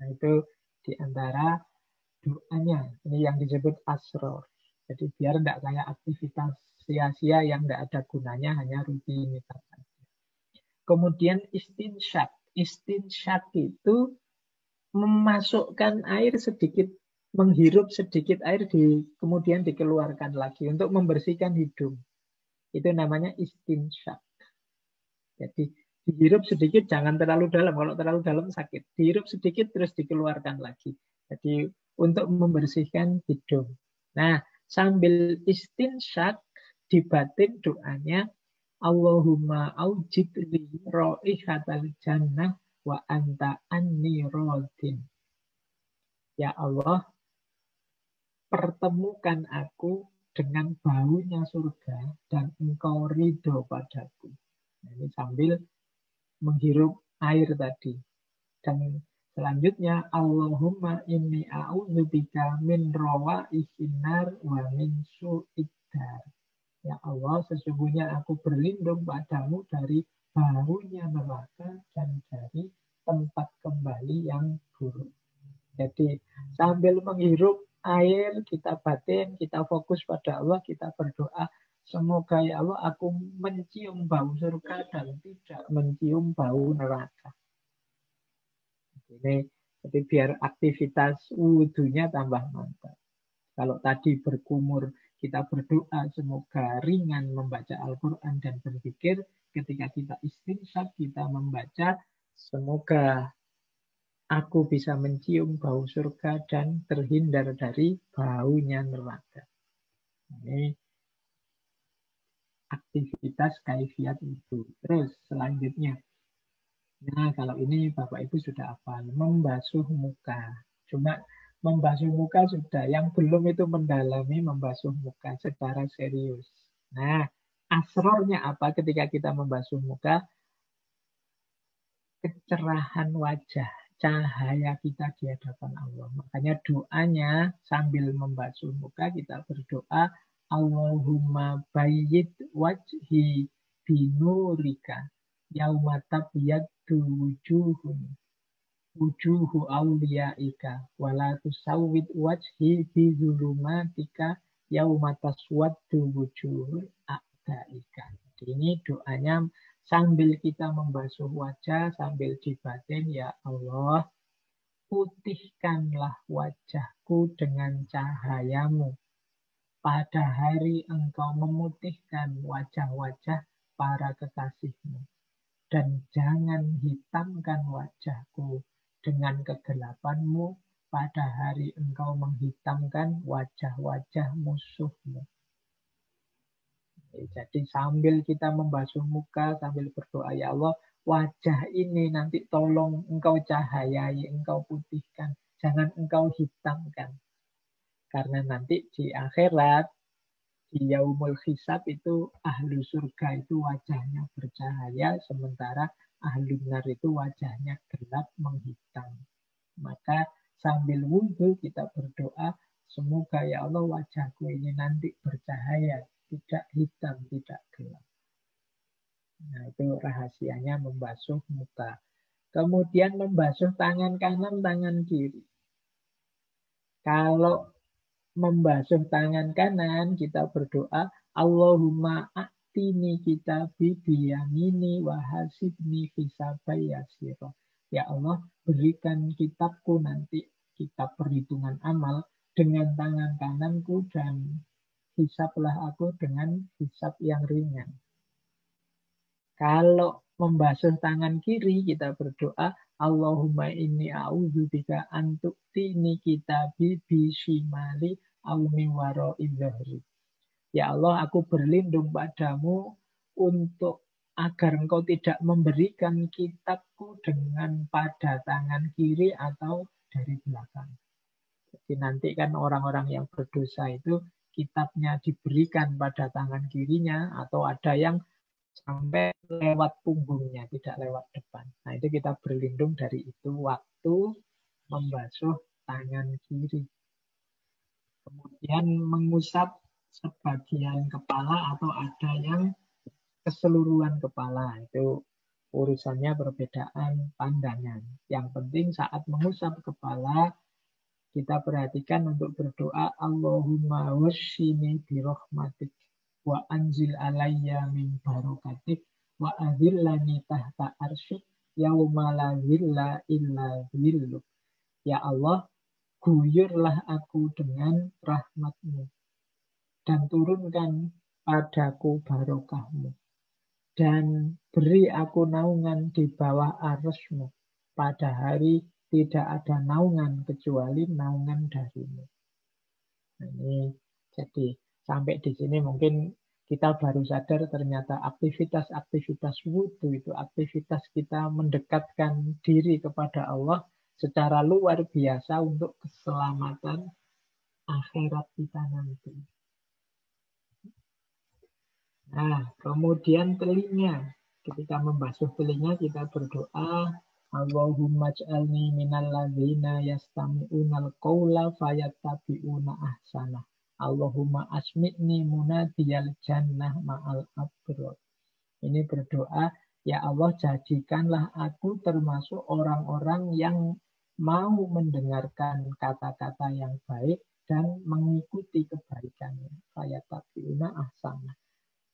Nah, itu diantara doanya. Ini yang disebut asror. Jadi biar tidak kayak aktivitas sia-sia yang tidak ada gunanya, hanya rutinitas. Kemudian istinsyak. Istinsyak itu memasukkan air sedikit, menghirup sedikit air, kemudian dikeluarkan lagi untuk membersihkan hidung. Itu namanya istinsyak. Jadi dihirup sedikit, jangan terlalu dalam. Kalau terlalu dalam sakit. Dihirup sedikit terus dikeluarkan lagi. Jadi untuk membersihkan hidung. Nah, sambil istinsyak di batin doanya, Allahumma aujid li raihatal jannah wa anta anni radin. Ya Allah, pertemukan aku dengan baunya surga dan engkau ridho padaku. Nah, ini sambil menghirup air tadi. Dan selanjutnya, Allahumma inni a'udzubika min rawaihin nar wa min su'id dar. Ya Allah, sesungguhnya aku berlindung padamu dari baunya neraka dan dari tempat kembali yang buruk. Jadi sambil menghirup air, kita batin, kita fokus pada Allah, kita berdoa, semoga ya Allah aku mencium bau surga dan tidak mencium bau neraka. Ini jadi biar aktivitas wudhunya tambah mantap. Kalau tadi berkumur, kita berdoa semoga ringan membaca Al-Quran dan berpikir. Ketika kita istinsyak, kita membaca semoga aku bisa mencium bau surga dan terhindar dari baunya neraka. Ini aktivitas kaifiat itu. Terus selanjutnya. Nah, kalau ini Bapak Ibu sudah hafal. Membasuh muka. Cuma membasuh muka sudah. Yang belum itu mendalami membasuh muka secara serius. Nah, asrornya apa ketika kita membasuh muka? Kecerahan wajah, cahaya kita di hadapan Allah. Makanya doanya sambil membasuh muka kita berdoa, Allahumma bayyid wajhi binurika yauma tabyaddu wujuhu awliyaika wala tusawwid wajhi bizulumatika yauma taswaddu wujuhul a'daika. Ini doanya sambil kita membasuh wajah, sambil dibatin, ya Allah, putihkanlah wajahku dengan cahayamu. Pada hari engkau memutihkan wajah-wajah para kekasihmu. Dan jangan hitamkan wajahku dengan kegelapanmu pada hari engkau menghitamkan wajah-wajah musuhmu. Jadi sambil kita membasuh muka, sambil berdoa, ya Allah, wajah ini nanti tolong engkau cahayai, engkau putihkan. Jangan engkau hitamkan. Karena nanti di akhirat, di yaumul hisab itu, ahlu surga itu wajahnya bercahaya, sementara ahlu nar itu wajahnya gelap menghitam. Maka sambil wudhu kita berdoa, semoga ya Allah wajahku ini nanti bercahaya, tidak hitam, tidak gelap. Nah, itu rahasianya membasuh muka. Kemudian membasuh tangan kanan, tangan kiri. Kalau membasuh tangan kanan, kita berdoa, Allahumma a'tini kitabi biyamini wa hasibni hisabai yasira. Ya Allah, berikan kitabku nanti, kitab perhitungan amal, dengan tangan kananku dan hisablah aku dengan hisab yang ringan. Kalau membasuh tangan kiri, kita berdoa, Allahumma inni a'udzubika an tu'tini kitabi bishimali au min wara'i dhahri. Ya Allah, aku berlindung padamu untuk agar engkau tidak memberikan kitabku dengan pada tangan kiri atau dari belakang. Jadi nanti kan orang-orang yang berdosa itu kitabnya diberikan pada tangan kirinya atau ada yang sampai lewat punggungnya, tidak lewat depan. Nah, itu kita berlindung dari itu waktu membasuh tangan kiri. Kemudian mengusap sebagian kepala atau ada yang keseluruhan kepala. Itu urusannya perbedaan pandangan. Yang penting saat mengusap kepala, kita perhatikan untuk berdoa, Allahumma wassini birahmatik wa anzil alayya min barokatik wa adhillani tahta arsyik yauma la zilla illa zilluk. Ya Allah, guyurlah aku dengan rahmat-Mu dan turunkan padaku barokah-Mu dan beri aku naungan di bawah arus-Mu. Pada hari tidak ada naungan kecuali naungan dari-Mu. Nah, ini jadi sampai di sini mungkin kita baru sadar ternyata aktivitas-aktivitas wudhu itu aktivitas kita mendekatkan diri kepada Allah secara luar biasa untuk keselamatan akhirat kita nanti. Nah, kemudian telinga. Ketika membasuh telinga kita berdoa, Allahumma ij'alni minal ladzina yastami'unal qawla fayattabi'una ahsana. Allahumma asmi'ni munadiyal jannah ma'al abrar. Ini berdoa, ya Allah jadikanlah aku termasuk orang-orang yang mau mendengarkan kata-kata yang baik dan mengikuti kebaikannya. Fayattabi'una ahsana.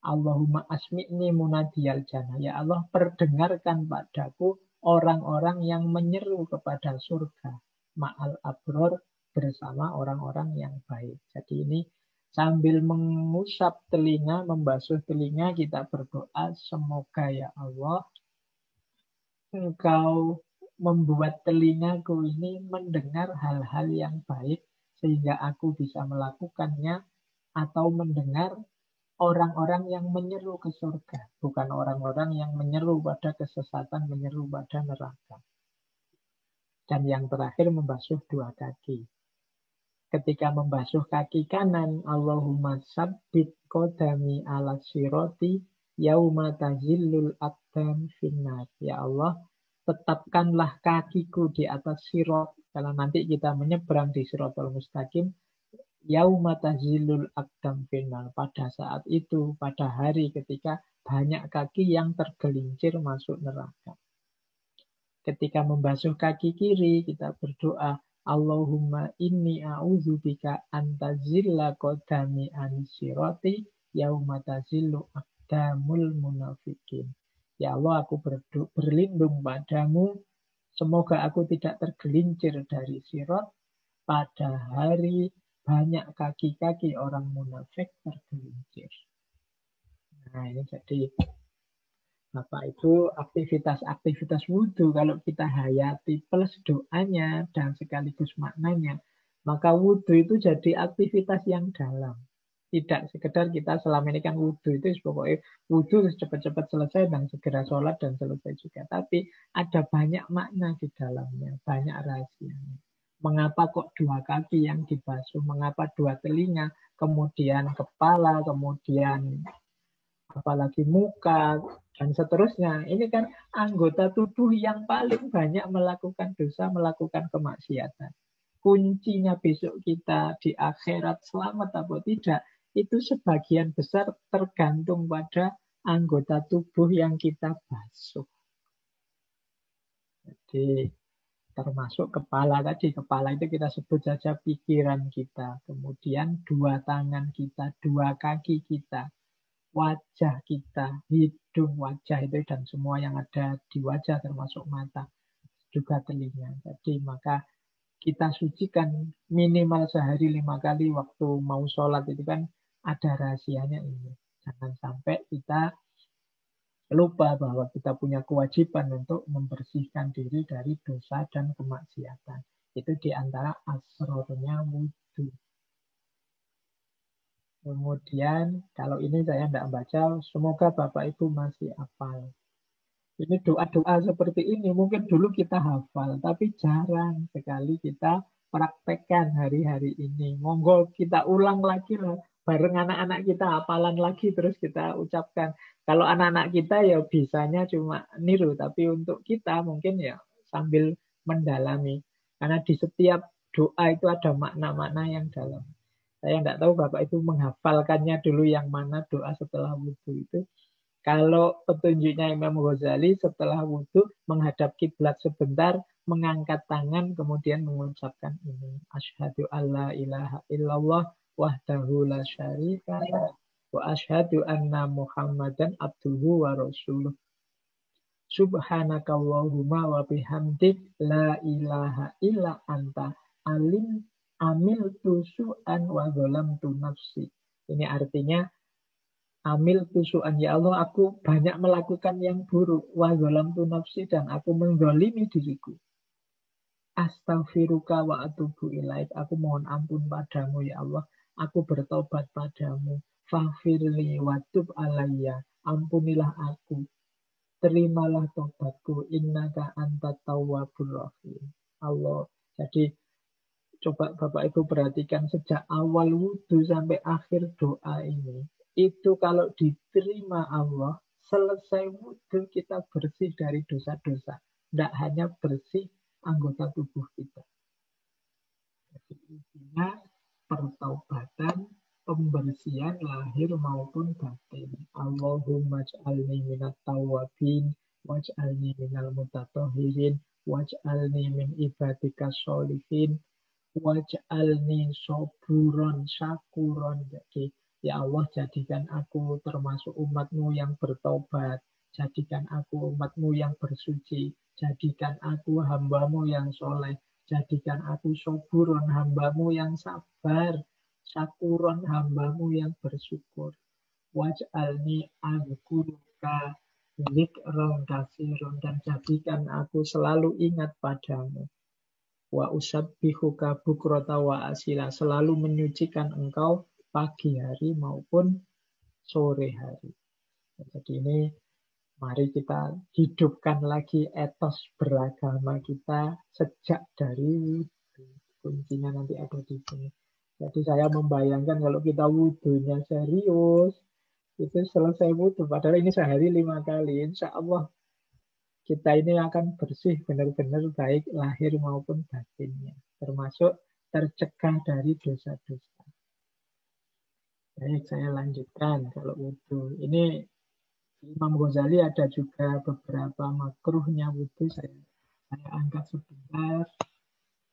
Allahumma asmi'ni munadiyal jannah. Ya Allah, perdengarkan padaku orang-orang yang menyeru kepada surga. Ma'al abror, bersama orang-orang yang baik. Jadi ini sambil mengusap telinga, membasuh telinga, kita berdoa, semoga ya Allah, Engkau membuat telingaku ini mendengar hal-hal yang baik, sehingga aku bisa melakukannya, atau mendengar orang-orang yang menyeru ke surga, bukan orang-orang yang menyeru pada kesesatan, menyeru pada neraka. Dan yang terakhir membasuh dua kaki. Ketika membasuh kaki kanan, Allahumma sabbit qadami ala siroti yauma tazillul aqdam finnar. Ya Allah, tetapkanlah kakiku di atas sirot. Kalau nanti kita menyeberang di sirotol mustaqim, yauma tazillul aqdam finnar. Pada saat itu, pada hari ketika banyak kaki yang tergelincir masuk neraka. Ketika membasuh kaki kiri, kita berdoa, Allahumma inni a'udzubika antazilla qadami anisirati yauma tazillu aqdamul munafikin. Ya Allah, aku berlindung padamu, semoga aku tidak tergelincir dari sirat pada hari banyak kaki-kaki orang munafik tergelincir. Nah, ini jadi Bapak itu aktivitas-aktivitas wudhu kalau kita hayati plus doanya dan sekaligus maknanya, maka wudhu itu jadi aktivitas yang dalam. Tidak sekedar kita selama ini kan wudhu itu pokoknya wudhu cepat-cepat selesai dan segera sholat dan selesai juga. Tapi ada banyak makna di dalamnya, banyak rahasianya. Mengapa kok dua kaki yang dibasuh, mengapa dua telinga, kemudian kepala, kemudian apalagi muka, dan seterusnya. Ini kan anggota tubuh yang paling banyak melakukan dosa, melakukan kemaksiatan. Kuncinya besok kita di akhirat selamat atau tidak, itu sebagian besar tergantung pada anggota tubuh yang kita basuh. Jadi termasuk kepala tadi. Kepala itu kita sebut saja pikiran kita. Kemudian dua tangan kita, dua kaki kita, wajah kita, hidung, wajah itu dan semua yang ada di wajah termasuk mata, juga telinga. Jadi maka kita sucikan minimal sehari 5 kali waktu mau sholat itu kan ada rahasianya ini. Jangan sampai kita lupa bahwa kita punya kewajiban untuk membersihkan diri dari dosa dan kemaksiatan. Itu diantara asrornya wudhu. Kemudian, kalau ini saya tidak baca, semoga Bapak Ibu masih hafal. Ini doa-doa seperti ini, mungkin dulu kita hafal, tapi jarang sekali kita praktekkan hari-hari ini. Monggo kita ulang lagi lah, bareng anak-anak kita, hafalan lagi, terus kita ucapkan. Kalau anak-anak kita ya bisanya cuma niru, tapi untuk kita mungkin ya sambil mendalami. Karena di setiap doa itu ada makna-makna yang dalam. Saya tidak tahu Bapak itu menghafalkannya dulu yang mana doa setelah wudhu itu. Kalau petunjuknya Imam Ghazali setelah wudhu menghadap kiblat sebentar, mengangkat tangan, kemudian mengucapkan ini. Asyhadu alla ilaha illallah wahdahu la syarika lah wa asyhadu anna Muhammadan abduhu wa rasuluh. Subhanakallahumma wa bihamdik la ilaha illa anta amiltu su'an wa zalamtu nafsi. Ini artinya amiltu su'an, ya Allah aku banyak melakukan yang buruk, wa zalamtu nafsi, dan aku menzalimi diriku. Astaghfiruka wa atubu ilaik, aku mohon ampun padamu ya Allah, aku bertobat padamu. Faghfirli wa tub alayya, ampunilah aku, terimalah tobatku, innaka anta tawwabur rahim. Allah. Jadi coba Bapak Ibu perhatikan sejak awal wudhu sampai akhir doa ini. Itu kalau diterima Allah, selesai wudhu kita bersih dari dosa-dosa. Tidak hanya bersih anggota tubuh kita. Jadi intinya pertaubatan, pembersihan lahir maupun batin. Allahumma ja'alni minat tawabin, waj'alni minal mutatahirin, waj'alni min ibadika sholihin, waj'alni soburon syakuron. Jadi ya Allah, jadikan aku termasuk umatmu yang bertobat, jadikan aku umatmu yang bersuci, jadikan aku hambamu yang soleh, jadikan aku soburon, hambamu yang sabar, syakuron, hambamu yang bersyukur. Waj'alni azkuruka zikron kasiron, dan jadikan aku selalu ingat padamu. Wa usabbihuka bukrota wa asila, selalu menyucikan engkau pagi hari maupun sore hari. Jadi ini mari kita hidupkan lagi etos beragama kita sejak dari wudhu. Kuncinya nanti ada di sini. Jadi saya membayangkan kalau kita wudhunya serius, itu selesai wudhu. Padahal ini sehari 5 kali. Insya Allah kita ini akan bersih benar-benar baik lahir maupun batinnya. Termasuk tercegah dari dosa-dosa. Baik, saya lanjutkan. Kalau wudhu ini Imam Ghazali ada juga beberapa makruhnya wudhu, saya angkat sebentar.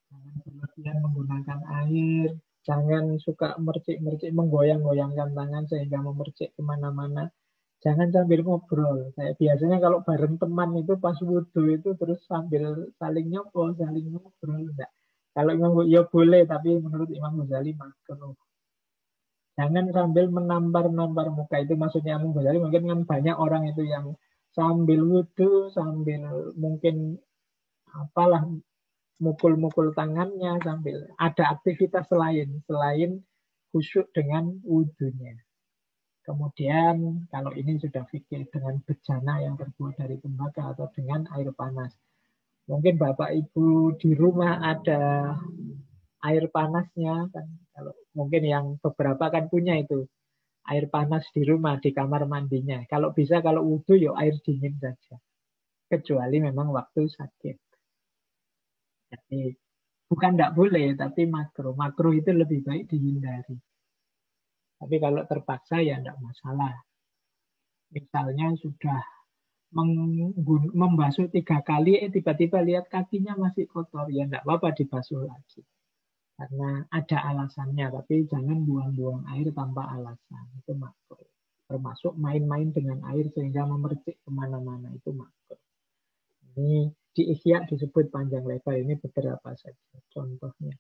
Jangan berlebihan menggunakan air, jangan suka mercik-mercik, menggoyang-goyangkan tangan sehingga memercik kemana-mana. Jangan sambil ngobrol. Saya biasanya kalau bareng teman itu pas wudhu itu terus sambil saling nyopol, saling ngobrol. Enggak. Kalau Imam ya boleh, tapi menurut Imam Ghazali makruh. Jangan sambil menampar-nampar muka, itu maksudnya Imam Ghazali. Mungkin kan banyak orang itu yang sambil wudhu, sambil mungkin apalah mukul-mukul tangannya, sambil ada aktivitas lain selain khusyuk dengan wudhunya. Kemudian kalau ini sudah fikir dengan bejana yang terbuat dari tembaga atau dengan air panas. Mungkin Bapak Ibu di rumah ada air panasnya kan, kalau mungkin yang beberapa kan punya itu air panas di rumah di kamar mandinya. Kalau bisa kalau wudhu ya air dingin saja, kecuali memang waktu sakit. Jadi bukan tidak boleh, tapi makruh. Makruh itu lebih baik dihindari. Tapi kalau terpaksa ya tidak masalah. Misalnya sudah membasuh 3 kali, tiba-tiba lihat kakinya masih kotor, ya tidak apa-apa dibasuh lagi. Karena ada alasannya, tapi jangan buang-buang air tanpa alasan. Itu makruh. Termasuk main-main dengan air sehingga memercik kemana-mana, itu makruh. Ini di Ihya disebut panjang lebar, ini beberapa saja contohnya.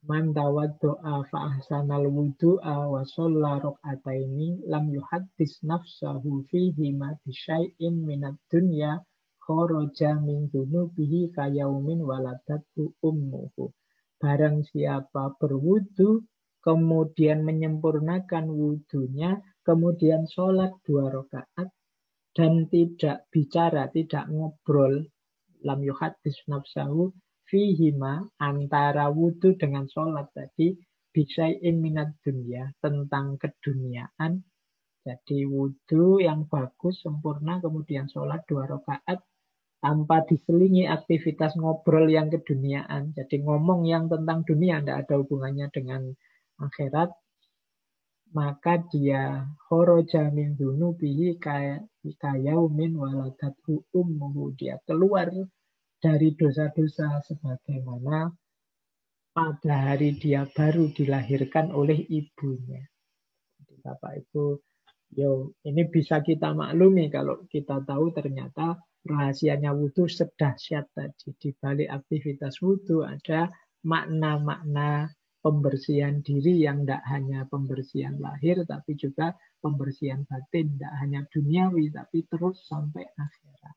Man tawaddo'a fa'ahsanal wudu'a wa shalla rak'ataini lam yuhaddis nafsahu fihi ma bisyai'in minad dunya kharaja min dzunubihi kayaumin waladatu ummuhu. Barang siapa berwudu, kemudian menyempurnakan wudunya, kemudian sholat 2 rakaat, dan tidak bicara, tidak ngobrol, lam yuhaddis nafsahu fihima, antara wudu dengan sholat tadi, bisyai'in minad dunya, tentang keduniaan. Jadi wudu yang bagus, sempurna, kemudian sholat 2 rakaat, tanpa diselingi aktivitas ngobrol yang keduniaan. Jadi ngomong yang tentang dunia, tidak ada hubungannya dengan akhirat. Maka dia kharaja min dzunubihi kayaumin waladatu ummuhu. Dia keluar dari dosa-dosa sebagaimana pada hari dia baru dilahirkan oleh ibunya. Jadi Bapak Ibu Yo, ini bisa kita maklumi kalau kita tahu ternyata rahasianya wudhu sedahsyat tadi. Di balik aktivitas wudhu ada makna-makna pembersihan diri yang tidak hanya pembersihan lahir, tapi juga pembersihan batin. Tidak hanya duniawi, tapi terus sampai akhirat.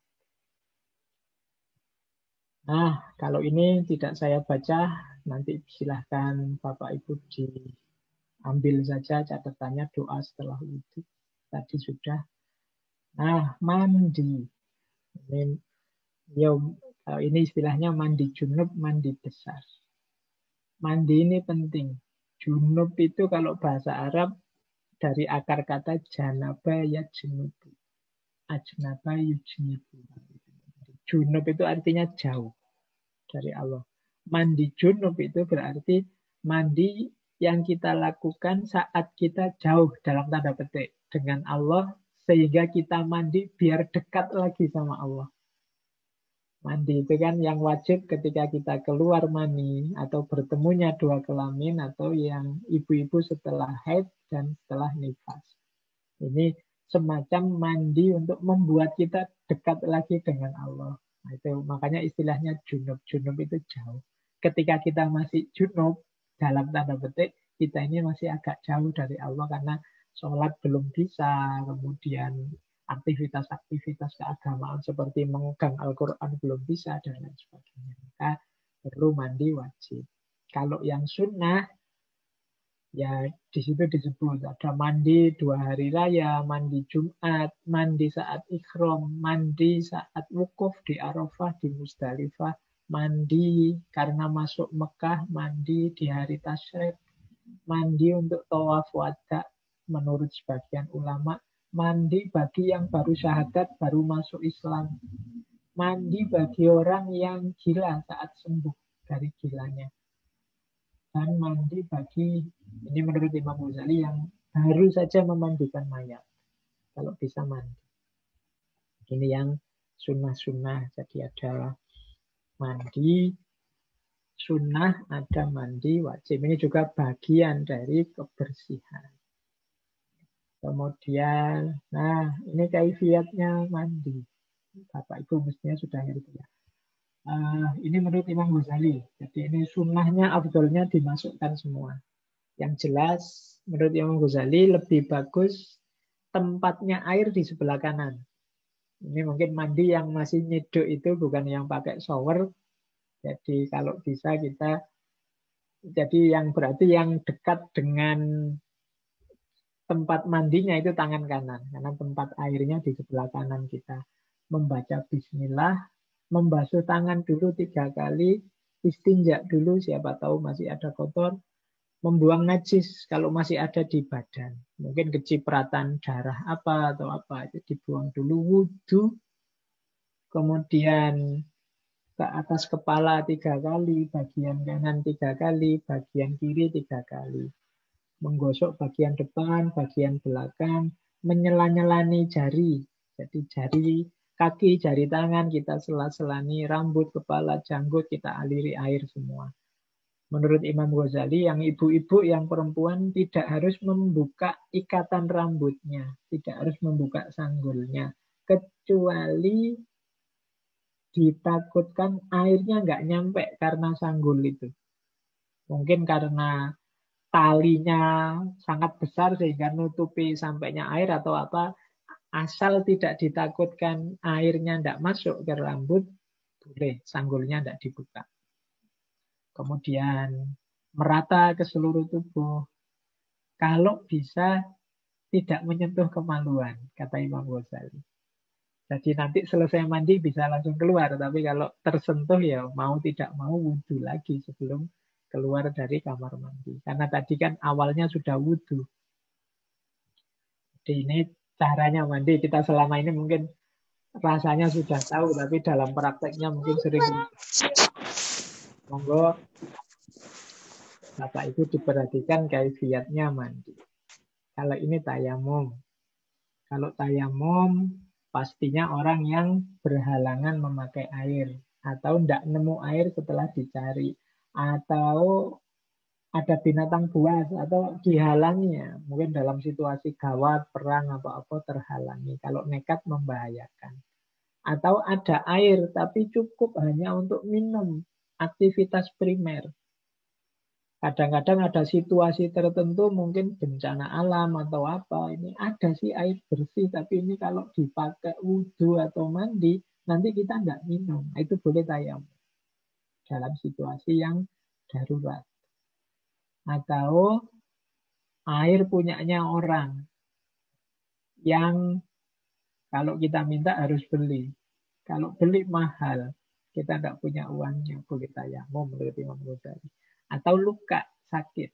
Nah, kalau ini tidak saya baca, nanti silahkan Bapak Ibu diambil saja catatannya doa setelah wudhu. Tadi sudah. Nah, mandi. Ini istilahnya mandi junub, mandi besar. Mandi ini penting. Junub itu kalau bahasa Arab dari akar kata janaba ya junubu. Ajnaba yujnibu. Junub itu artinya jauh dari Allah. Mandi junub itu berarti mandi yang kita lakukan saat kita jauh dalam tanda petik dengan Allah, sehingga kita mandi biar dekat lagi sama Allah. Mandi itu kan yang wajib ketika kita keluar mani atau bertemunya dua kelamin, atau yang ibu-ibu setelah haid dan setelah nifas. Ini semacam mandi untuk membuat kita dekat lagi dengan Allah. Nah, itu makanya istilahnya junub. Junub itu jauh. Ketika kita masih junub, dalam tanda petik, kita ini masih agak jauh dari Allah karena sholat belum bisa, kemudian aktivitas-aktivitas keagamaan seperti memegang Al-Quran belum bisa, dan lain sebagainya. Maka perlu mandi wajib. Kalau yang sunnah, ya di situ disebut ada mandi 2 hari raya, mandi Jumat, mandi saat ikhram, mandi saat wukuf di Arafah, di Musdalifah, mandi karena masuk Mekah, mandi di hari tasyrik, mandi untuk tawaf wada menurut sebagian ulama, mandi bagi yang baru syahadat, baru masuk Islam, mandi bagi orang yang gila saat sembuh dari gilanya, dan mandi bagi, ini menurut Imam Ghazali, yang baru saja memandikan mayat. Kalau bisa mandi. Ini yang sunnah-sunnah. Jadi ada mandi sunnah, ada mandi wajib. Ini juga bagian dari kebersihan. Kemudian, nah ini kaifiatnya mandi. Bapak Ibu mestinya sudah ngerti ya. Ini menurut Imam Ghazali. Jadi ini sunnahnya, afdolnya dimasukkan semua. Yang jelas menurut Imam Ghazali lebih bagus tempatnya air di sebelah kanan. Ini mungkin mandi yang masih nyeduk itu, bukan yang pakai shower. Jadi kalau bisa kita, jadi yang berarti yang dekat dengan tempat mandinya itu tangan kanan, karena tempat airnya di sebelah kanan kita. Membaca bismillah, membasuh tangan dulu 3 kali, istinja dulu, siapa tahu masih ada kotor, membuang najis kalau masih ada di badan, mungkin kecipratan darah apa atau apa, itu dibuang dulu, wudhu, kemudian ke atas kepala 3 kali, bagian kanan 3 kali, bagian kiri 3 kali, menggosok bagian depan, bagian belakang, menyela-nyelani jari, jadi jari kaki, jari tangan kita sela-selani, rambut, kepala, janggut kita aliri air semua. Menurut Imam Ghazali, yang ibu-ibu, yang perempuan tidak harus membuka ikatan rambutnya, tidak harus membuka sanggulnya, kecuali ditakutkan airnya nggak nyampe karena sanggul itu. Mungkin karena talinya sangat besar sehingga nutupi sampainya air atau apa. Asal tidak ditakutkan airnya tidak masuk ke rambut, boleh sanggulnya tidak dibuka. Kemudian merata ke seluruh tubuh. Kalau bisa tidak menyentuh kemaluan, kata Imam Ghazali. Jadi nanti selesai mandi bisa langsung keluar. Tapi kalau tersentuh ya mau tidak mau wudhu lagi sebelum keluar dari kamar mandi. Karena tadi kan awalnya sudah wudhu. Jadi ini caranya mandi. Kita selama ini mungkin rasanya sudah tahu, tapi dalam prakteknya mungkin sering. Monggo Bapak Ibu diperhatikan kaifiatnya mandi. Kalau ini tayamum. Kalau tayamum pastinya orang yang berhalangan memakai air, atau tidak nemu air setelah dicari, atau ada binatang buas atau dihalangi ya, mungkin dalam situasi gawat, perang apa-apa terhalangi. Kalau nekat membahayakan. Atau ada air tapi cukup hanya untuk minum, aktivitas primer. Kadang-kadang ada situasi tertentu mungkin bencana alam atau apa. Ini ada sih air bersih tapi ini kalau dipakai wudhu atau mandi nanti kita nggak minum. Itu boleh tayamum dalam situasi yang darurat. Atau air punyanya orang yang kalau kita minta harus beli. Kalau beli mahal, kita tidak punya uangnya, boleh tayamum menurut Imam Ghazali. Atau luka, sakit.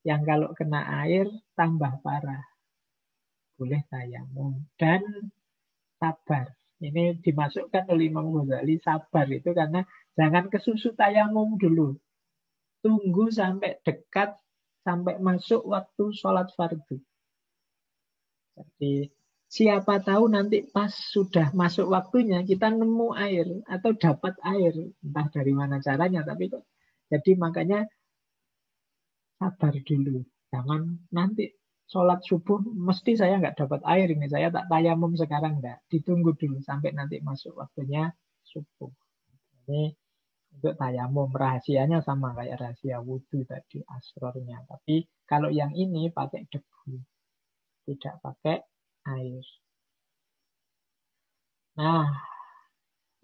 Yang kalau kena air tambah parah, boleh tayamum. Dan sabar. Ini dimasukkan oleh Imam Ghazali, sabar itu karena jangan kesusu tayamum dulu. Tunggu sampai dekat, sampai masuk waktu sholat fardu. Jadi siapa tahu nanti pas sudah masuk waktunya kita nemu air atau dapat air. Entah dari mana caranya, tapi kok. Jadi makanya sabar dulu. Jangan nanti sholat subuh mesti saya nggak dapat air ini. Saya tak tayamum sekarang enggak. Ditunggu dulu sampai nanti masuk waktunya subuh. Ini untuk tayamum, rahasianya sama kayak rahasia wudhu tadi, asrornya. Tapi kalau yang ini pakai debu, tidak pakai air. Nah,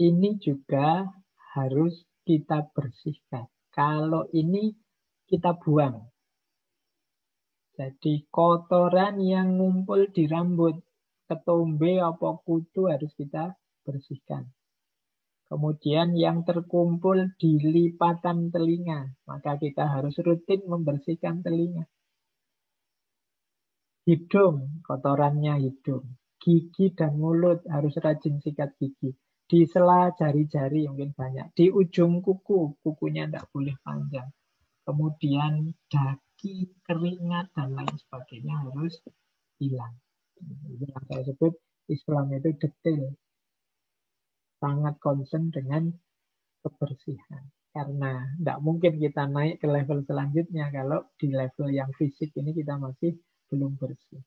ini juga harus kita bersihkan. Kalau ini kita buang. Jadi kotoran yang ngumpul di rambut, ketombe apa kutu harus kita bersihkan. Kemudian yang terkumpul di lipatan telinga, maka kita harus rutin membersihkan telinga. Hidung, kotorannya hidung. Gigi dan mulut harus rajin sikat gigi. Di sela jari-jari mungkin banyak. Di ujung kuku, kukunya tidak boleh panjang. Kemudian daki, keringat, dan lain sebagainya harus hilang. Ini yang saya sebut Islam itu detail. Sangat concern dengan kebersihan. Karena tidak mungkin kita naik ke level selanjutnya kalau di level yang fisik ini kita masih belum bersih.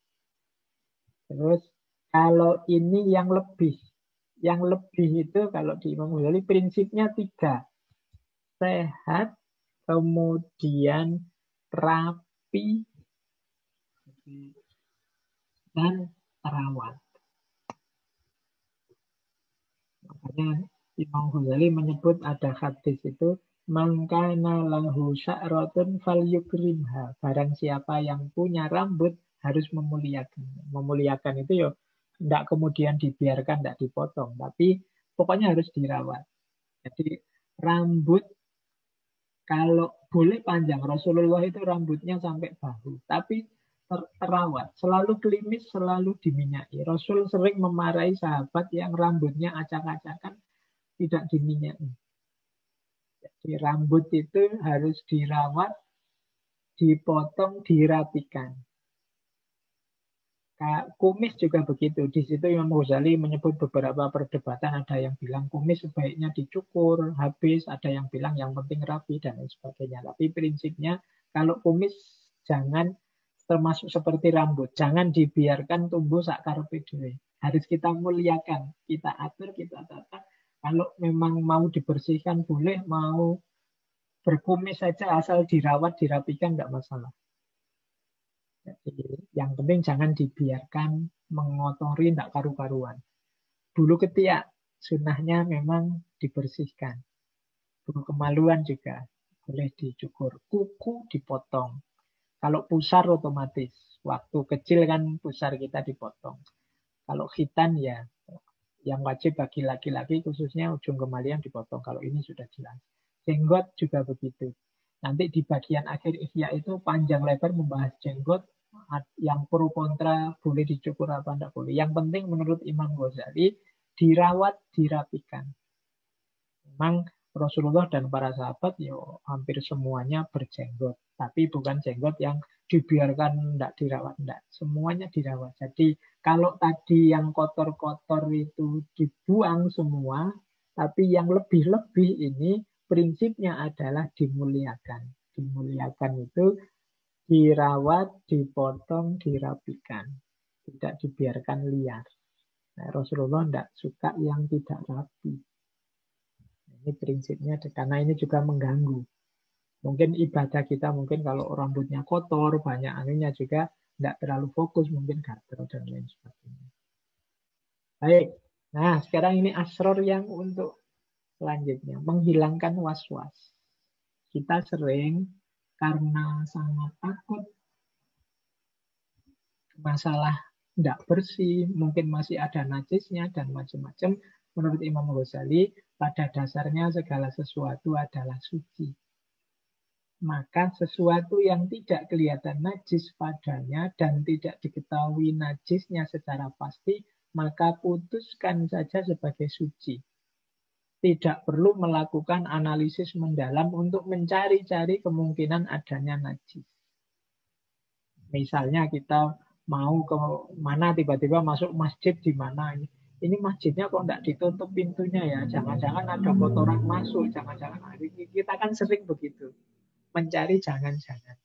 Terus kalau ini yang lebih itu kalau di Imam Ghazali prinsipnya 3. Sehat, kemudian rapi, dan terawat. Makanya Imam Ghazali menyebut ada hadis itu mangkana lahu sya'ratun falyukrimha. Barang siapa yang punya rambut harus memuliakan. Memuliakan itu ya tidak kemudian dibiarkan, tidak dipotong, tapi pokoknya harus dirawat. Jadi rambut kalau boleh panjang, Rasulullah itu rambutnya sampai bahu, tapi terawat, selalu klimis, selalu diminyaki. Rasul sering memarahi sahabat yang rambutnya acak-acakan, tidak diminyaki. Jadi rambut itu harus dirawat, dipotong, dirapikan. Kumis juga begitu. Di situ Imam Ghazali menyebut beberapa perdebatan. Ada yang bilang kumis sebaiknya dicukur, habis. Ada yang bilang yang penting rapi dan lain sebagainya. Tapi prinsipnya kalau kumis jangan termasuk seperti rambut. Jangan dibiarkan tumbuh sak karepe dhewe. Harus kita muliakan, kita atur, kita tata. Kalau memang mau dibersihkan boleh, mau berkumis saja asal dirawat, dirapikan tidak masalah. Jadi yang penting jangan dibiarkan mengotori, tidak karu-karuan. Bulu ketiak, sunnahnya memang dibersihkan. Bulu kemaluan juga boleh dicukur. Kuku dipotong. Kalau pusar otomatis. Waktu kecil kan pusar kita dipotong. Kalau khitan ya, yang wajib bagi laki-laki khususnya ujung kemalian dipotong. Kalau ini sudah jelas. Jenggot juga begitu. Nanti di bagian akhir Ihya itu panjang lebar membahas jenggot. Yang pro kontra boleh dicukur apa tidak boleh. Yang penting menurut Imam Ghazali dirawat, dirapikan. Memang Rasulullah dan para sahabat hampir semuanya berjenggot. Tapi bukan jenggot yang dibiarkan tidak dirawat. Tidak. Semuanya dirawat. Jadi kalau tadi yang kotor-kotor itu dibuang semua, tapi yang lebih-lebih ini prinsipnya adalah dimuliakan. dimuliakan itu dirawat, dipotong, dirapikan. Tidak dibiarkan liar. Nah, Rasulullah tidak suka yang tidak rapi. Ini prinsipnya, karena ini juga mengganggu. Mungkin ibadah kita, mungkin kalau rambutnya kotor, banyak anunya juga tidak terlalu fokus, mungkin gatel dan lain sebagainya. Baik, nah sekarang ini asror yang untuk selanjutnya, menghilangkan was-was. Kita sering karena sangat takut masalah tidak bersih, mungkin masih ada najisnya dan macam-macam. Menurut Imam Ghazali, pada dasarnya segala sesuatu adalah suci. Maka sesuatu yang tidak kelihatan najis padanya dan tidak diketahui najisnya secara pasti, maka putuskan saja sebagai suci. Tidak perlu melakukan analisis mendalam untuk mencari-cari kemungkinan adanya najis. Misalnya kita mau ke mana, tiba-tiba masuk masjid di mana ini. Ini masjidnya kok tidak ditutup pintunya ya, jangan-jangan ada kotoran masuk, jangan-jangan. Kita kan sering begitu, mencari jangan-jangan.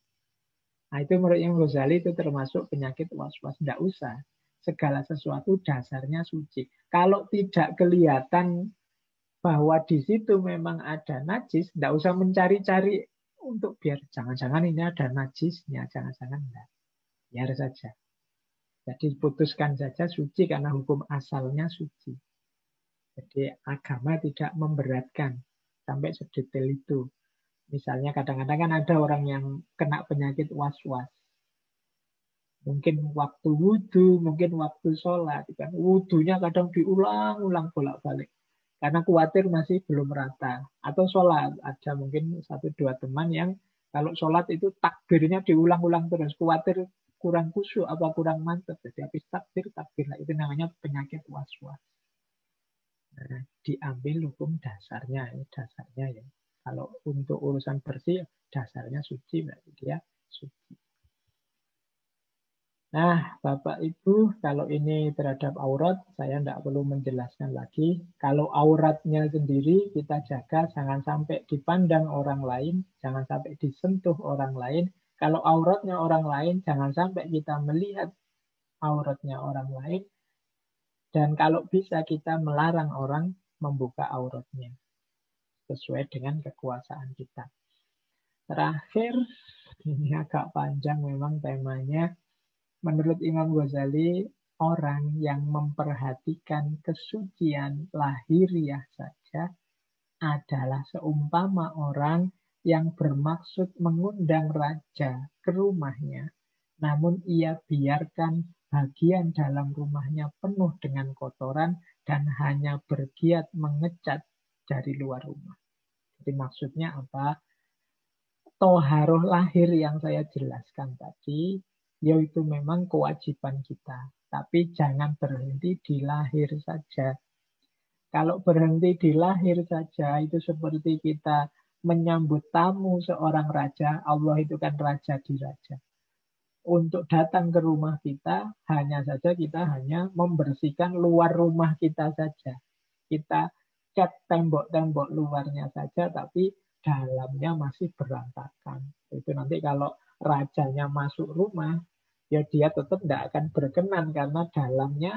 Nah itu menurut Imam Ghazali itu termasuk penyakit was-was. Tidak usah, segala sesuatu dasarnya suci. Kalau tidak kelihatan bahwa di situ memang ada najis, tidak usah mencari-cari untuk biar jangan-jangan ini ada najisnya, jangan-jangan enggak. Biar saja. Jadi putuskan saja suci karena hukum asalnya suci. Jadi agama tidak memberatkan sampai sedetail itu. Misalnya kadang-kadang kan ada orang yang kena penyakit was-was. Mungkin waktu wudhu, mungkin waktu sholat. Kan wudhunya kadang diulang-ulang bolak-balik. Karena khawatir masih belum rata. Atau sholat, ada mungkin 1-2 teman yang kalau sholat itu takbirnya diulang-ulang terus. Khawatir kurang khusyuk apa kurang mantap. Jadi habis takbir. Nah, itu namanya penyakit was-was. Nah, diambil hukum dasarnya. Ini dasarnya ya. Kalau untuk urusan bersih, dasarnya suci. Berarti dia suci. Nah, Bapak Ibu, kalau ini terhadap aurat, saya tidak perlu menjelaskan lagi. Kalau auratnya sendiri, kita jaga jangan sampai dipandang orang lain, jangan sampai disentuh orang lain. Kalau auratnya orang lain, jangan sampai kita melihat auratnya orang lain. Dan kalau bisa kita melarang orang membuka auratnya, sesuai dengan kekuasaan kita. Terakhir, ini agak panjang memang temanya. Menurut Imam Ghazali, orang yang memperhatikan kesucian lahiriah saja adalah seumpama orang yang bermaksud mengundang raja ke rumahnya, namun ia biarkan bagian dalam rumahnya penuh dengan kotoran dan hanya bergiat mengecat dari luar rumah. Jadi maksudnya apa? Toharoh lahir yang saya jelaskan tadi, yaitu memang kewajiban kita. Tapi jangan berhenti di lahir saja. Kalau berhenti di lahir saja, itu seperti kita menyambut tamu seorang raja. Allah itu kan raja di raja. Untuk datang ke rumah kita, hanya saja kita hanya membersihkan luar rumah kita saja. Kita cat tembok-tembok luarnya saja, tapi dalamnya masih berantakan. Itu nanti kalau rajanya masuk rumah, ya dia tetap tidak akan berkenan karena dalamnya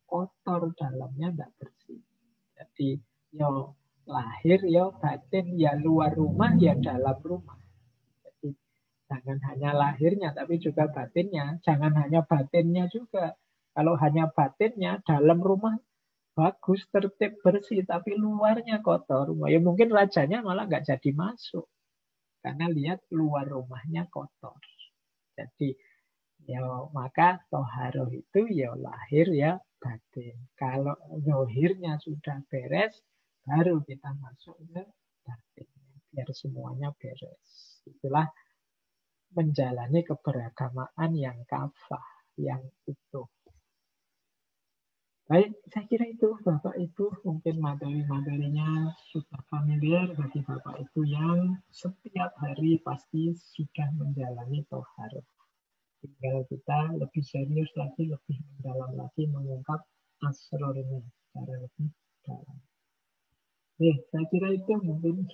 kotor, dalamnya tidak bersih. Jadi ya lahir, ya batin, ya luar rumah, ya dalam rumah. Jadi jangan hanya lahirnya, tapi juga batinnya. Jangan hanya batinnya juga. Kalau hanya batinnya, dalam rumah bagus, tertib, bersih, tapi luarnya kotor. Ya mungkin rajanya malah nggak jadi masuk. Karena lihat luar rumahnya kotor. Jadi ya maka toharoh itu ya lahir ya batin. Kalau zohirnya sudah beres, baru kita masuk ke batinnya. Biar semuanya beres. Itulah menjalani keberagamaan yang kafah, yang utuh. Baik, saya kira itu Bapak Ibu. Mungkin materi-materinya sudah familiar bagi Bapak Ibu yang setiap hari pasti sudah menjalani toharoh. Tinggal kita lebih serius lagi, lebih mendalam lagi mengungkap asrornya secara lebih dalam. Saya kira itu mungkin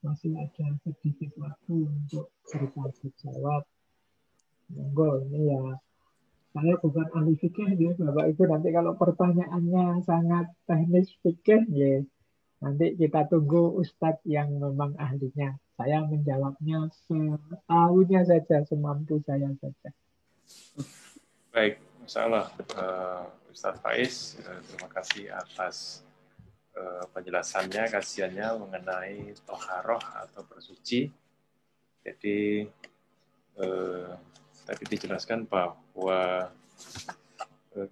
masih ada sedikit waktu untuk bertanya jawab. Monggo, ini ya. Saya bukan ahli fikih ya, Bapak Ibu. Nanti kalau pertanyaannya sangat teknis fikih, ya nanti kita tunggu Ustadz yang memang ahlinya. Saya menjawabnya setahunya saja, semampu saya saja. Baik, masalah Ustadz Faiz, terima kasih atas penjelasannya, kajiannya mengenai toharoh atau bersuci. Jadi tadi dijelaskan bahwa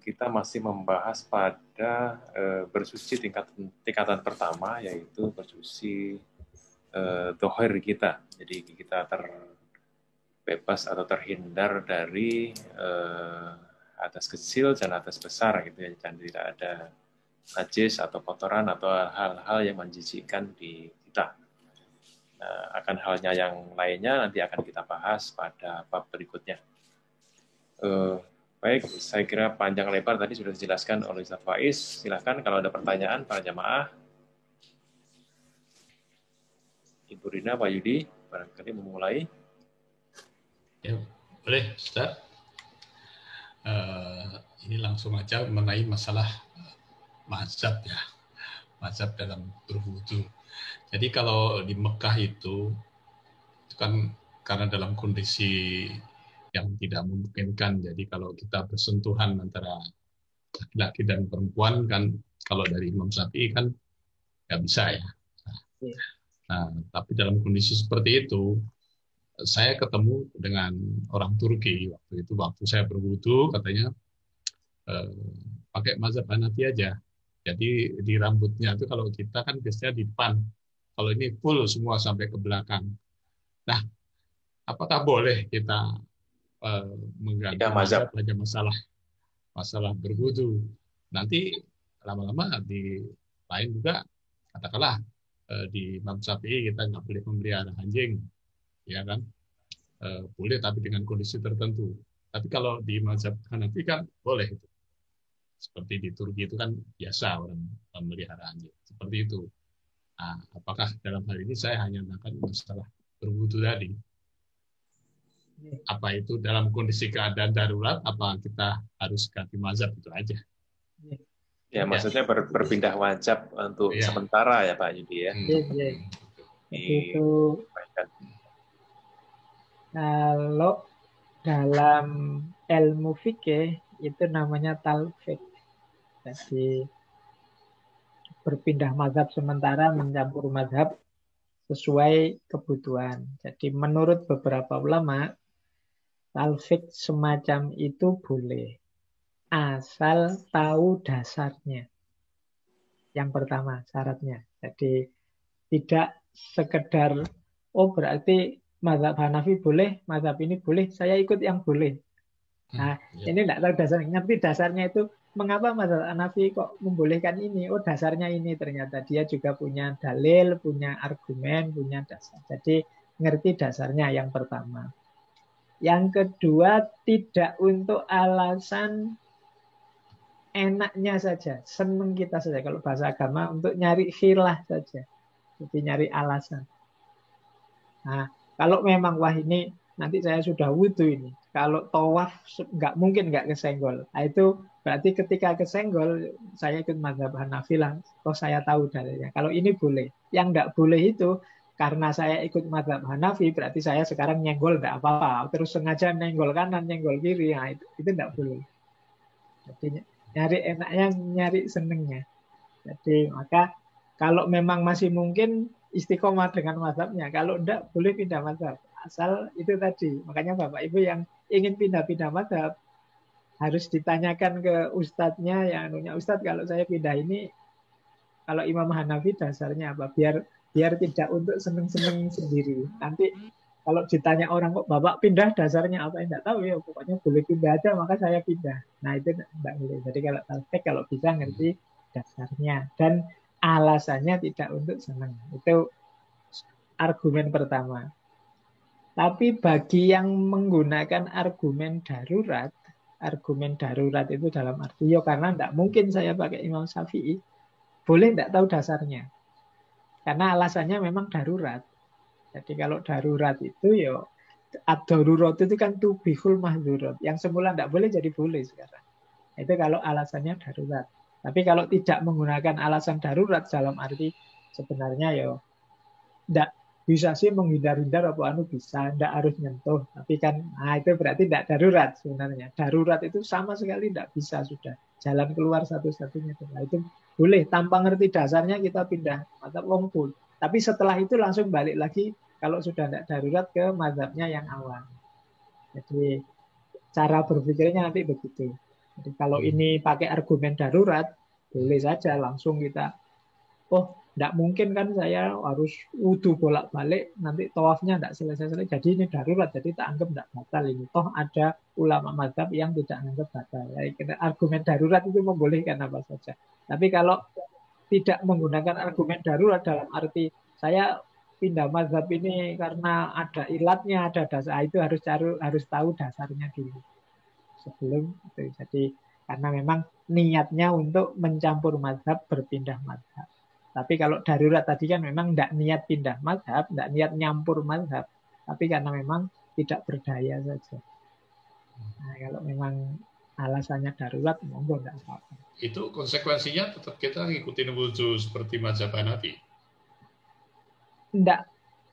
kita masih membahas pada bersuci tingkatan pertama, yaitu bersuci dohir kita. Jadi kita terbebas atau terhindar dari hadas kecil dan hadas besar, gitu ya. Dan tidak ada najis atau kotoran atau hal-hal yang menjijikkan di kita. Nah, akan halnya yang lainnya nanti akan kita bahas pada bab berikutnya. Baik, saya kira panjang lebar tadi sudah dijelaskan oleh Ustaz Faiz. Silakan kalau ada pertanyaan para jamaah. Ibu Rina, Pak Yudi, barangkali memulai. Ya, boleh, Ustaz. Ini langsung aja mengenai masalah mazhab ya, mazhab dalam berwudu. Jadi kalau di Mekah itu kan karena dalam kondisi yang tidak memungkinkan, jadi kalau kita bersentuhan antara laki-laki dan perempuan kan, kalau dari Imam Syafi'i kan nggak bisa ya. Nah, tapi dalam kondisi seperti itu, saya ketemu dengan orang Turki waktu saya berwudu, katanya pakai mazhab Hanafi aja. Jadi di rambutnya itu kalau kita kan biasanya di depan, kalau ini full semua sampai ke belakang. Nah, apakah boleh kita mengganti mazhab aja masalah berwudu? Nanti lama-lama di lain juga, katakanlah di Imam Syafi'i kita nggak boleh memelihara anjing, ya kan? Boleh tapi dengan kondisi tertentu. Tapi kalau di mazhab Hanafi kan boleh itu. Seperti di Turki itu kan biasa orang memelihara anjing. Seperti itu. Nah, apakah dalam hal ini saya hanya akan masalah berwudu tadi? Apa itu dalam kondisi keadaan darurat, apa kita harus ganti mazhab, itu aja? Ya, maksudnya berpindah mazhab untuk sementara ya Pak Yudi ya. Itu kalau dalam ilmu fikih itu namanya talfik. Jadi berpindah mazhab sementara, mencampur mazhab sesuai kebutuhan. Jadi menurut beberapa ulama, talfik semacam itu boleh, asal tahu dasarnya. Yang pertama syaratnya. Jadi tidak sekedar, oh berarti mazhab Hanafi boleh, mazhab ini boleh, saya ikut yang boleh. Nah, ini tidak tahu dasarnya. Ngerti dasarnya itu, mengapa mazhab Hanafi kok membolehkan ini? Oh, dasarnya ini. Ternyata dia juga punya dalil, punya argumen, punya dasar. Jadi, ngerti dasarnya yang pertama. Yang kedua, tidak untuk alasan enaknya saja, senang kita saja. Kalau bahasa agama, untuk nyari khilah saja. Jadi, nyari alasan. Nah, kalau memang, wah ini nanti saya sudah wudu ini. Kalau tawaf nggak mungkin nggak kesenggol. Nah, itu berarti ketika kesenggol saya ikut mazhab Hanafi lah. Toh saya tahu dalilnya. Kalau ini boleh. Yang nggak boleh itu karena saya ikut mazhab Hanafi berarti saya sekarang nyenggol nggak apa-apa. Terus sengaja nyenggol kanan, nyenggol kiri. Nah, itu nggak boleh. Jadi nyari enaknya, nyari senengnya. Jadi maka kalau memang masih mungkin istiqomah dengan mazhabnya. Kalau enggak, boleh pindah mazhab. Asal itu tadi. Makanya Bapak Ibu yang ingin pindah-pindah mazhab harus ditanyakan ke ustadznya, yang anunya, Ustadz kalau saya pindah ini, kalau Imam Hanafi dasarnya apa? Biar tidak untuk seneng-seneng sendiri. Nanti kalau ditanya orang, kok Bapak pindah dasarnya apa? Enggak tahu ya, pokoknya boleh pindah aja, maka saya pindah. Nah itu enggak boleh. Jadi kalau bisa ngerti dasarnya. Dan alasannya tidak untuk senang. Itu argumen pertama. Tapi bagi yang menggunakan argumen darurat itu dalam arti, ya karena tidak mungkin saya pakai Imam Syafi'i, boleh tidak tahu dasarnya. Karena alasannya memang darurat. Jadi kalau darurat itu ya ad-darurat itu kan tubihul mahdurat. Yang semula tidak boleh jadi boleh sekarang. Itu kalau alasannya darurat. Tapi kalau tidak menggunakan alasan darurat dalam arti sebenarnya ya tidak bisa sih menghindar-hindar apa bisa, tidak harus nyentuh. Tapi kan itu berarti tidak darurat sebenarnya. Darurat itu sama sekali tidak bisa sudah. Jalan keluar satu-satunya. Nah, itu boleh tanpa ngerti dasarnya kita pindah mazhab wongkul. Tapi setelah itu langsung balik lagi kalau sudah tidak darurat ke mazhabnya yang awal. Jadi cara berpikirnya nanti begitu. Jadi kalau ini pakai argumen darurat, boleh saja langsung kita, oh tidak mungkin kan saya harus wudu bolak-balik, nanti tawafnya tidak selesai-selesai. Jadi ini darurat, jadi tak anggap tidak batal ini. Toh ada ulama mazhab yang tidak anggap batal. Ya, argumen darurat itu membolehkan apa saja. Tapi kalau tidak menggunakan argumen darurat dalam arti saya pindah mazhab ini karena ada ilatnya, ada dasar, itu harus tahu dasarnya dulu sebelum itu. Jadi karena memang niatnya untuk mencampur mazhab, berpindah mazhab. Tapi kalau darurat tadi kan memang tidak niat pindah mazhab, tidak niat nyampur mazhab, tapi karena memang tidak berdaya saja. Nah, kalau memang alasannya darurat, monggo tidak apa-apa. Itu konsekuensinya tetap kita ngikutin wudu seperti mazhab Hanafi? Tidak,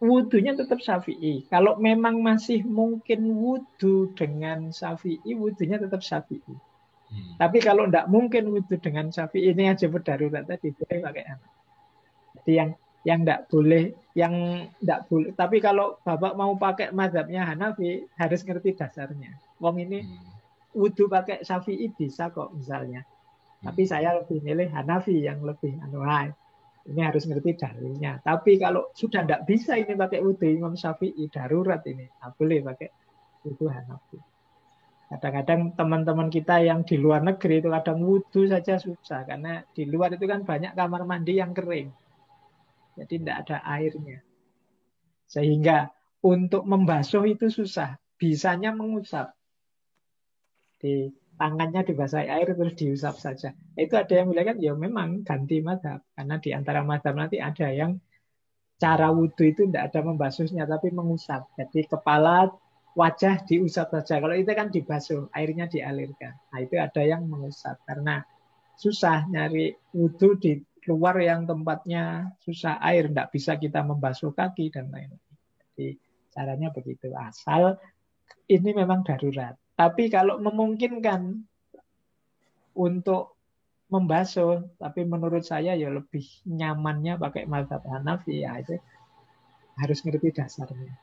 wudunya tetap Syafi'i. Kalau memang masih mungkin wudu dengan Syafi'i, wudunya tetap Syafi'i. Tapi kalau tidak mungkin wudu dengan Syafi'i, ini aja berdarurat tadi, boleh pakai anak. Jadi yang tidak boleh, Tapi kalau Bapak mau pakai mazhabnya Hanafi, harus ngerti dasarnya. Wong ini wudu pakai Syafi'i bisa kok misalnya. Tapi saya lebih milih Hanafi yang lebih ini harus ngerti dalilnya. Tapi kalau sudah tidak bisa ini pakai wudu Imam Syafi'i, darurat ini, boleh pakai wudu Hanafi. Kadang-kadang teman-teman kita yang di luar negeri itu kadang wudu saja susah. Karena di luar itu kan banyak kamar mandi yang kering. Jadi tidak ada airnya. Sehingga untuk membasuh itu susah. Bisanya mengusap. Di tangannya dibasahi air terus diusap saja. Itu ada yang bilang kan ya memang ganti mazhab. Karena di antara mazhab nanti ada yang cara wudu itu tidak ada membasuhnya tapi mengusap. Jadi kepala, wajah diusap saja. Kalau itu kan dibasuh, airnya dialirkan. Nah itu ada yang mengusap. Karena susah nyari wudu di luar yang tempatnya susah air, tidak bisa kita membasuh kaki dan lain-lain. Jadi caranya begitu. Asal ini memang darurat. Tapi kalau memungkinkan untuk membasuh, tapi menurut saya ya lebih nyamannya pakai mazhab Hanafi, ya itu harus ngerti dasarnya,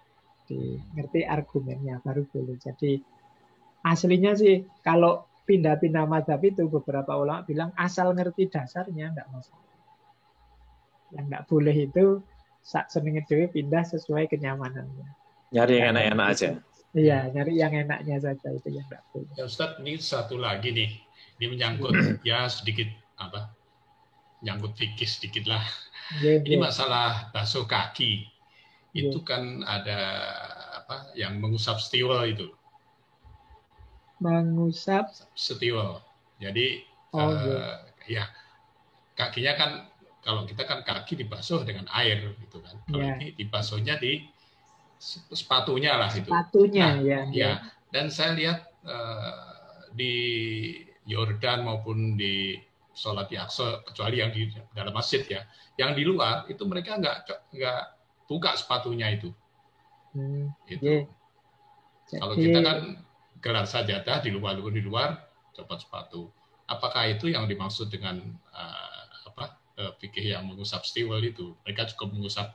ngerti argumennya baru boleh. Jadi aslinya sih kalau pindah-pindah mazhab itu beberapa ulama bilang asal ngerti dasarnya enggak masalah. Yang enggak boleh itu sak senenge dhewe pindah sesuai kenyamanannya. Nyari yang enak-enak aja. Iya, nyari yang enaknya saja itu yang enggak boleh. Ya Ustaz, ini satu lagi nih. Ini menyangkut ya sedikit nyangkut fikih sedikit lah. Ini masalah basuh kaki. Itu kan ada yang mengusap setiwel itu. Mengusap setiwel. Jadi ya kakinya kan kalau kita kan kaki dibasuh dengan air gitu kan. Kalau ini dibasuhnya di sepatunya lah itu. Sepatunya ya. Dan saya lihat di Yordan maupun di sholat di Aqsa, kecuali yang di dalam masjid ya, yang di luar itu mereka nggak buka sepatunya itu. Itu. Kalau kita kan gelar sajadah di luar copot sepatu. Apakah itu yang dimaksud dengan fikih yang mengusap setiwel itu? Mereka cukup mengusap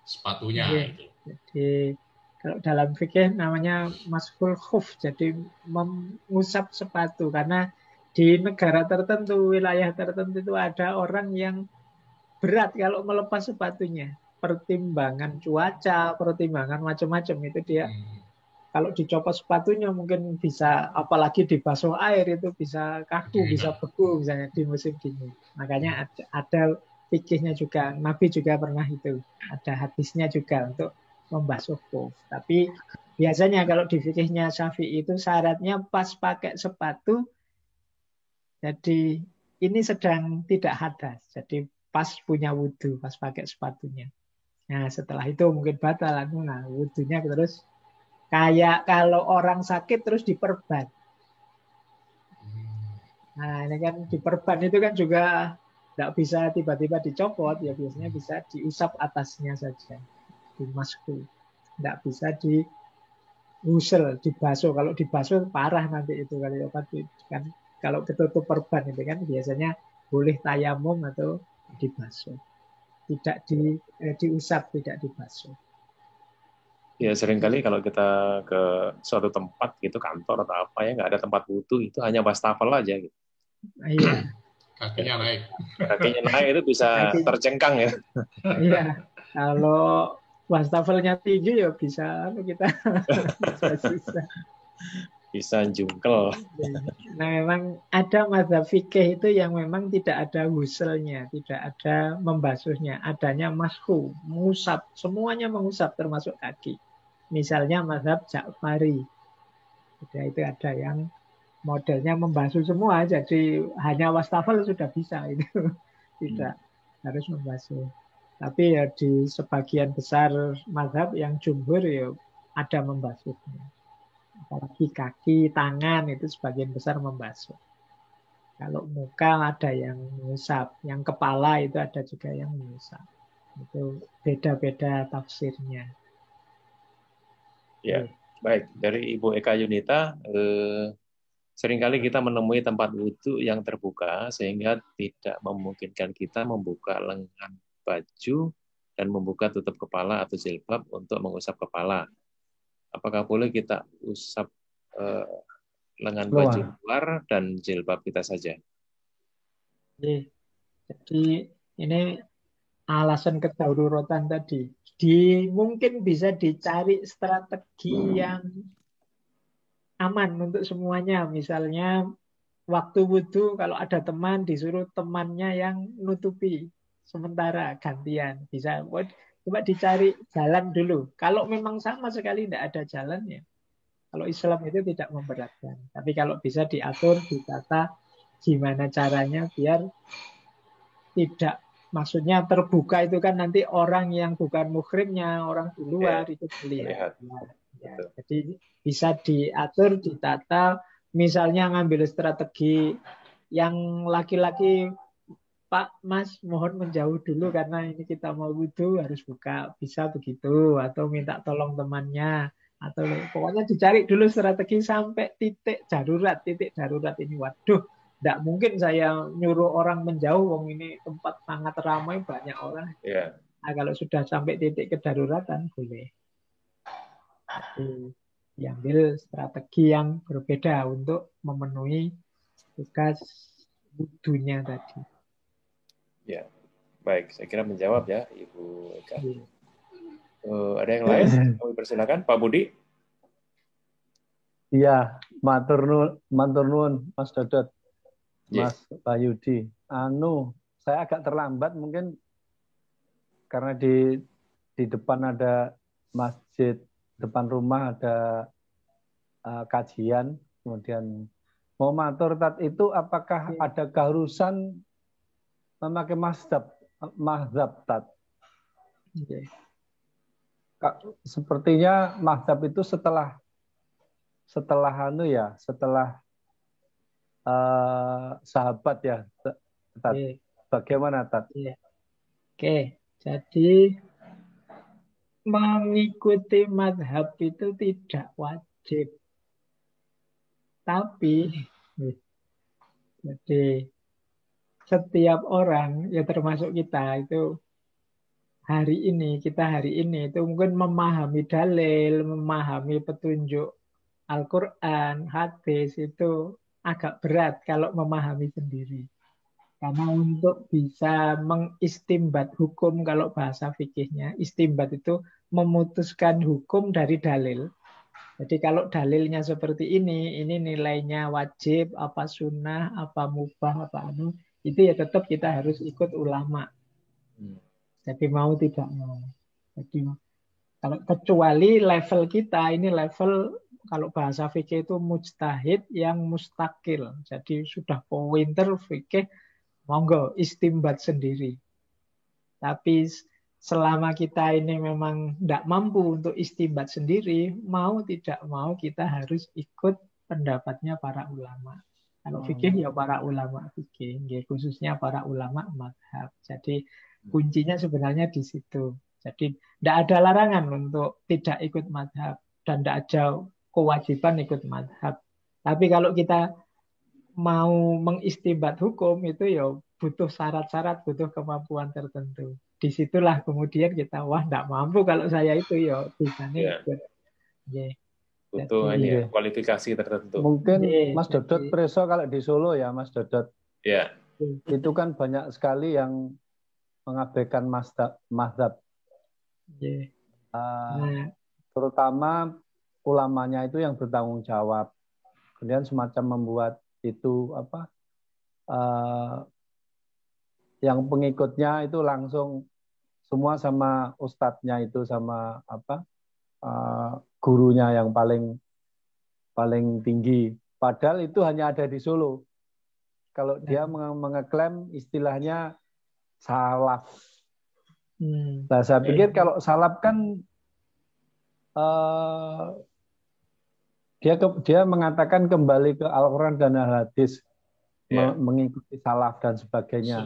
sepatunya. Gitu. Jadi kalau dalam fikih namanya masful khuf, jadi mengusap sepatu. Karena di negara tertentu, wilayah tertentu itu ada orang yang berat kalau melepas sepatunya. Pertimbangan cuaca, pertimbangan macam-macam itu dia. Kalau dicopot sepatunya mungkin bisa, apalagi dibasuh air itu bisa kaku, bisa beku misalnya di musim dingin. Makanya ada fikihnya juga, Nabi juga pernah itu. Ada hadisnya juga untuk membasuh khuf. Tapi biasanya kalau di fikihnya Syafi'i itu syaratnya pas pakai sepatu. Jadi ini sedang tidak hadas. Jadi pas punya wudu, pas pakai sepatunya. Nah, setelah itu mungkin batal. Nah, wudhunya terus kayak kalau orang sakit terus diperban. Nah, ini kan diperban itu kan juga tidak bisa tiba-tiba dicopot, ya biasanya bisa diusap atasnya saja, dimasku. Tidak bisa diusel, dibasuh. Kalau dibasuh parah nanti itu kali apa kan. Kalau ketutup perban itu kan biasanya boleh tayamum atau dibasuh. Tidak diusap, tidak dibasuh. Ya seringkali kalau kita ke suatu tempat gitu, kantor atau apa ya, nggak ada tempat wudhu, itu hanya wastafel aja gitu. Iya. Kakinya naik. Kakinya naik itu bisa tercengkang ya. Iya. Kalau wastafelnya tinggi ya bisa kita susah. Bisa jungkel. Nah, memang ada mazhab fikih itu yang memang tidak ada huselnya, tidak ada membasuhnya, adanya mashu, mengusap, semuanya mengusap termasuk kaki. Misalnya mazhab Ja'fari. Itu ada yang modelnya membasuh semua, jadi hanya wastafel sudah bisa itu. Tidak harus membasuh. Tapi ya di sebagian besar mazhab yang jumhur ya ada membasuhnya. Apalagi kaki, tangan itu sebagian besar membasuh. Kalau muka ada yang mengusap, yang kepala itu ada juga yang mengusap. Itu beda-beda tafsirnya. Ya, baik. Dari Ibu Eka Yunita, seringkali kita menemui tempat wudhu yang terbuka sehingga tidak memungkinkan kita membuka lengan baju dan membuka tutup kepala atau jilbab untuk mengusap kepala. Apakah boleh kita usap lengan baju luar dan jilbab kita saja? Jadi ini alasan kedaruratan tadi. Mungkin bisa dicari strategi yang aman untuk semuanya. Misalnya waktu wudhu kalau ada teman disuruh temannya yang nutupi sementara gantian. Bisa coba dicari jalan dulu. Kalau memang sama sekali tidak ada jalannya. Kalau Islam itu tidak memberatkan. Tapi kalau bisa diatur, ditata gimana caranya biar tidak, maksudnya terbuka itu kan nanti orang yang bukan muhrimnya, orang di luar itu melihat. Ya, jadi bisa diatur, ditata. Misalnya ngambil strategi yang laki-laki, Pak, Mas, mohon menjauh dulu karena ini kita mau wudhu harus buka, bisa begitu, atau minta tolong temannya, atau pokoknya dicari dulu strategi sampai titik darurat ini. Waduh, tidak mungkin saya nyuruh orang menjauh, wong ini tempat sangat ramai banyak orang. Yeah. Nah, kalau sudah sampai titik kedaruratan boleh. Jadi, diambil strategi yang berbeda untuk memenuhi tugas wudhunya tadi. Ya, baik. Saya kira menjawab ya, Ibu Eka. Ada yang lain? Kami persilakan, Pak Budi. Iya, matur nuwun, Mas Dodot, Mas Bayudi. Saya agak terlambat mungkin karena di depan ada masjid, depan rumah ada kajian, kemudian mau matur tat itu apakah ada keharusan memakai mazhab tat? Sepertinya mazhab itu setelah sahabat ya, tat. Bagaimana tat? Oke, jadi mengikuti mazhab itu tidak wajib. Tapi jadi setiap orang, ya termasuk kita itu kita hari ini itu mungkin memahami dalil, memahami petunjuk Al-Quran, hadis itu agak berat kalau memahami sendiri. Karena untuk bisa mengistimbat hukum, kalau bahasa fikihnya, istimbat itu memutuskan hukum dari dalil. Jadi kalau dalilnya seperti ini nilainya wajib, apa sunnah, apa mubah, apa itu ya tetap kita harus ikut ulama. Jadi mau tidak mau. Jadi kalau kecuali level kita, ini level kalau bahasa fikih itu mujtahid yang mustakil. Jadi sudah pointer fikih, monggo istimbat sendiri. Tapi selama kita ini memang tidak mampu untuk istinbat sendiri, mau tidak mau kita harus ikut pendapatnya para ulama. Kalau fikih ya para ulama fikih, khususnya para ulama mazhab. Jadi kuncinya sebenarnya di situ. Jadi tidak ada larangan untuk tidak ikut mazhab dan tidak ada kewajiban ikut mazhab. Tapi kalau kita mau mengistinbat hukum itu ya butuh syarat-syarat, butuh kemampuan tertentu. Disitulah kemudian kita, wah tidak mampu kalau saya itu ya bisa nih ikut. Butuh kualifikasi tertentu. Mungkin Mas Dodot preso kalau di Solo ya Mas Dodot. Ya. Itu kan banyak sekali yang mengabaikan mazhab. Terutama ulamanya itu yang bertanggung jawab. Kemudian semacam membuat itu yang pengikutnya itu langsung semua sama ustadznya itu sama gurunya yang paling tinggi. Padahal itu hanya ada di Solo. Kalau dia mengeklaim istilahnya salaf. Nah, saya pikir kalau salaf kan dia mengatakan kembali ke Al-Quran dan Al-Hadis, mengikuti salaf dan sebagainya.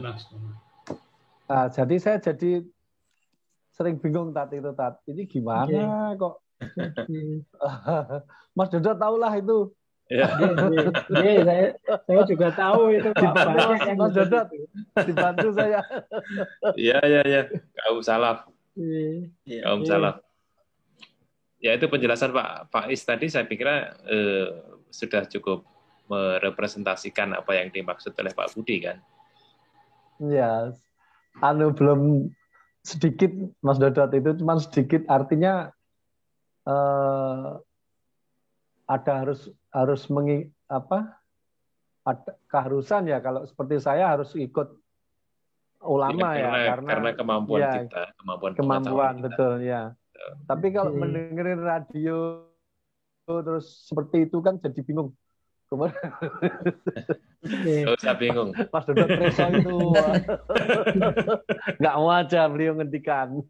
Nah, jadi saya sering bingung itu ini gimana kok? Mas Dodot tahulah itu. Saya juga tahu itu. Mas Dodot dibantu saya. Iya. Kaum salaf. Kaum salaf. Ya itu penjelasan Pak Is tadi saya pikir sudah cukup merepresentasikan apa yang dimaksud oleh Pak Budi kan. Ya, belum sedikit Mas Dodot itu cuma sedikit, artinya ada harus ada keharusan ya, kalau seperti saya harus ikut ulama karena kemampuan kita, kemampuan betul ya. Tapi kalau mendengarin radio terus seperti itu kan jadi bingung. Nggak usah bingung. Mas Dodot preso itu nggak mau aja beliau ngendikan.